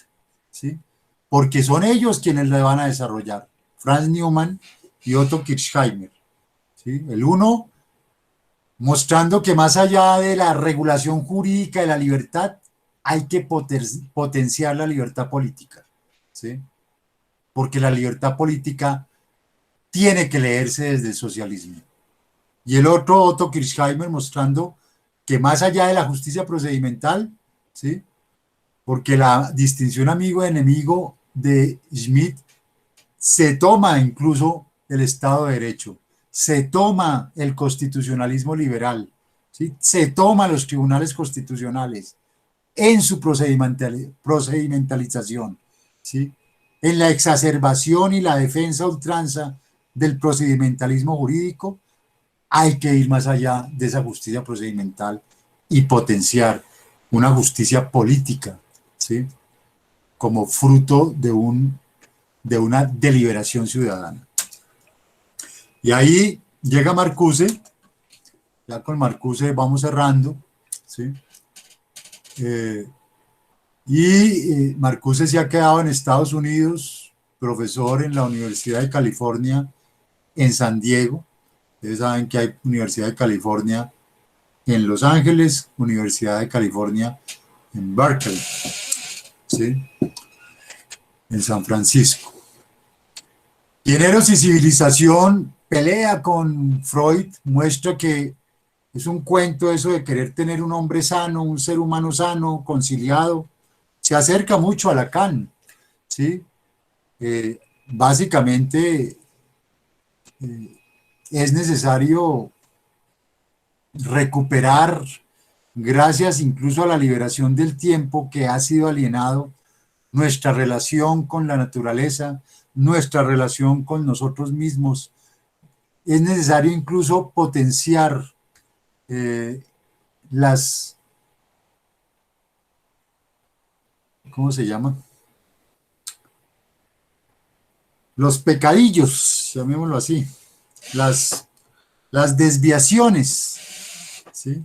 ¿sí? Porque son ellos quienes la van a desarrollar, Franz Newman y Otto Kirchheimer, ¿sí? El uno mostrando que más allá de la regulación jurídica de la libertad, hay que potenciar la libertad política, ¿sí? Porque la libertad política tiene que leerse desde el socialismo. Y el otro, Otto Kirchheimer, mostrando que más allá de la justicia procedimental, ¿sí? Porque la distinción amigo-enemigo de Schmitt se toma incluso el Estado de Derecho, se toma el constitucionalismo liberal, ¿sí? Se toma los tribunales constitucionales en su procedimentalización, ¿sí? En la exacerbación y la defensa ultranza del procedimentalismo jurídico, hay que ir más allá de esa justicia procedimental y potenciar una justicia política, ¿sí? Como fruto de una deliberación ciudadana. Y ahí llega Marcuse, ya con Marcuse vamos cerrando, ¿sí? Marcuse se ha quedado en Estados Unidos, profesor en la Universidad de California en San Diego. Ustedes saben que hay Universidad de California en Los Ángeles, Universidad de California en Berkeley, ¿sí? En San Francisco. Géneros y civilización pelea con Freud, muestra que es un cuento eso de querer tener un hombre sano, un ser humano sano, conciliado. Se acerca mucho a Lacan, ¿sí? Básicamente es necesario recuperar, gracias incluso a la liberación del tiempo que ha sido alienado, nuestra relación con la naturaleza, nuestra relación con nosotros mismos. Es necesario incluso potenciar eh, las, ¿cómo se llama? Los pecadillos, llamémoslo así, las, las desviaciones, ¿sí?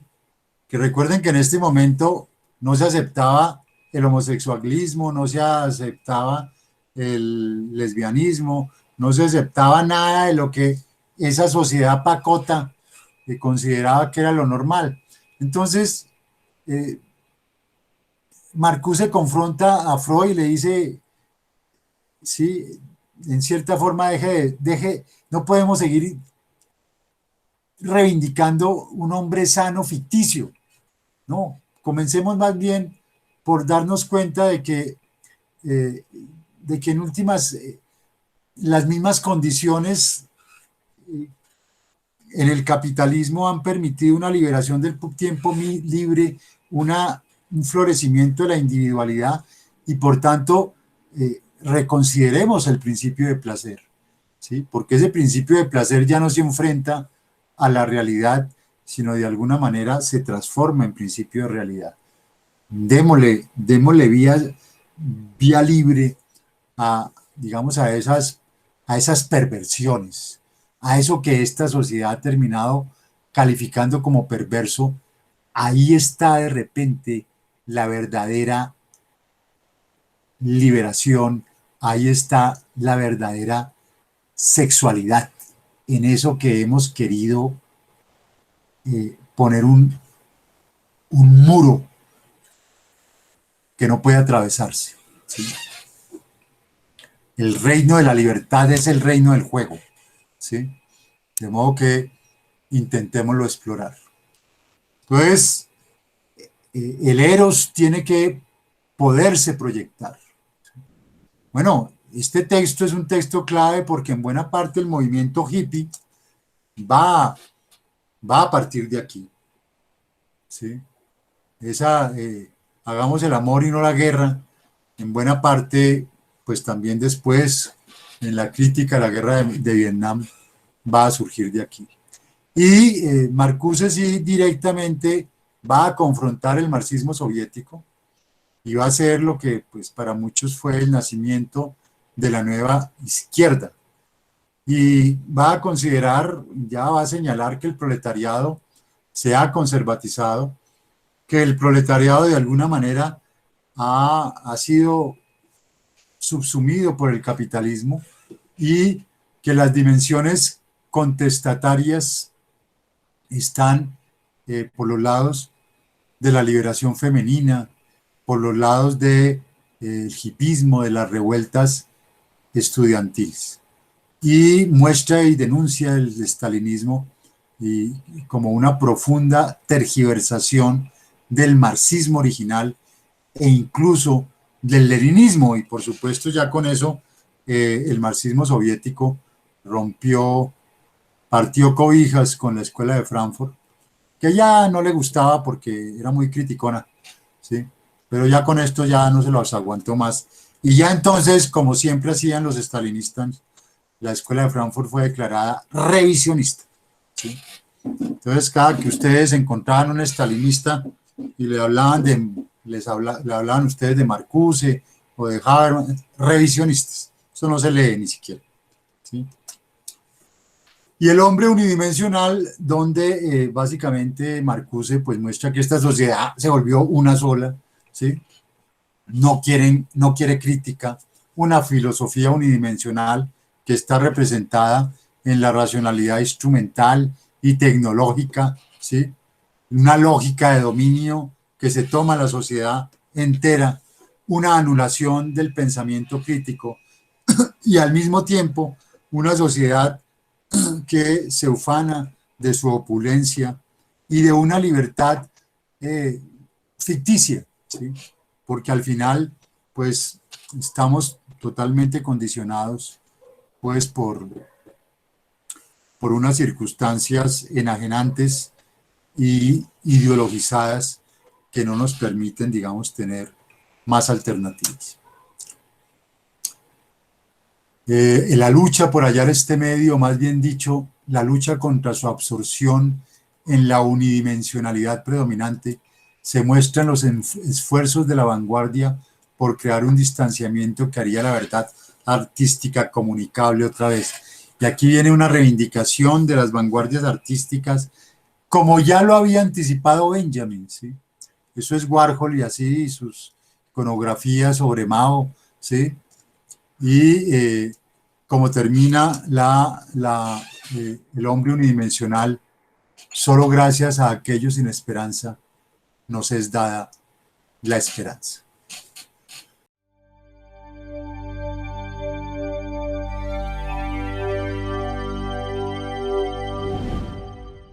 Que recuerden que en este momento no se aceptaba el homosexualismo, no se aceptaba el lesbianismo, no se aceptaba nada de lo que esa sociedad pacota consideraba que era lo normal. Entonces, eh, Marcuse confronta a Freud y le dice, sí, en cierta forma no podemos seguir reivindicando un hombre sano ficticio, no, comencemos más bien por darnos cuenta eh, de que en últimas las mismas condiciones en el capitalismo han permitido una liberación del tiempo libre, un florecimiento de la individualidad y por tanto reconsideremos el principio de placer, ¿sí? Porque ese principio de placer ya no se enfrenta a la realidad, sino de alguna manera se transforma en principio de realidad. Démosle vía libre a, digamos, a esas perversiones, a eso que esta sociedad ha terminado calificando como perverso. Ahí está de repente la verdadera liberación, ahí está la verdadera sexualidad, en eso que hemos querido poner un muro que no puede atravesarse, ¿sí? El reino de la libertad es el reino del juego, ¿sí? De modo que intentémoslo explorar. Entonces, el Eros tiene que poderse proyectar. Bueno, este texto es un texto clave porque en buena parte el movimiento hippie va, va a partir de aquí, ¿sí? Esa, hagamos el amor y no la guerra, en buena parte, pues también después, en la crítica a la guerra de Vietnam, va a surgir de aquí. Y Marcuse sí directamente va a confrontar el marxismo soviético y va a ser lo que pues para muchos fue el nacimiento de la nueva izquierda. Y va a considerar, ya va a señalar que el proletariado se ha conservatizado, que el proletariado de alguna manera ha sido subsumido por el capitalismo y que las dimensiones contestatarias están por los lados de la liberación femenina, por los lados del hipismo, de las revueltas estudiantiles. Y muestra y denuncia el estalinismo como una profunda tergiversación del marxismo original e incluso del leninismo. Y por supuesto ya con eso el marxismo soviético partió cobijas con la escuela de Frankfurt, que ya no le gustaba porque era muy criticona, ¿sí? Pero ya con esto ya no se los aguantó más. Y ya entonces, como siempre hacían los estalinistas, la escuela de Frankfurt fue declarada revisionista, ¿sí? Entonces, cada que ustedes encontraban un estalinista y le hablaban ustedes de Marcuse o de Habermas, revisionistas. Eso no se lee ni siquiera, ¿sí? Y el hombre unidimensional, donde básicamente Marcuse pues muestra que esta sociedad se volvió una sola, ¿sí? No quiere crítica, una filosofía unidimensional que está representada en la racionalidad instrumental y tecnológica, ¿sí? Una lógica de dominio que se toma la sociedad entera, una anulación del pensamiento crítico y al mismo tiempo una sociedad que se ufana de su opulencia y de una libertad ficticia, ¿sí? Porque al final, pues, estamos totalmente condicionados, pues, por unas circunstancias enajenantes y ideologizadas que no nos permiten, digamos, tener más alternativas. La lucha por hallar este medio, más bien dicho, la lucha contra su absorción en la unidimensionalidad predominante, se muestra en los esfuerzos de la vanguardia por crear un distanciamiento que haría la verdad artística comunicable otra vez. Y aquí viene una reivindicación de las vanguardias artísticas, como ya lo había anticipado Benjamin, ¿sí? Eso es Warhol y así, y sus iconografías sobre Mao, ¿sí? Y como termina el hombre unidimensional, solo gracias a aquellos sin esperanza nos es dada la esperanza.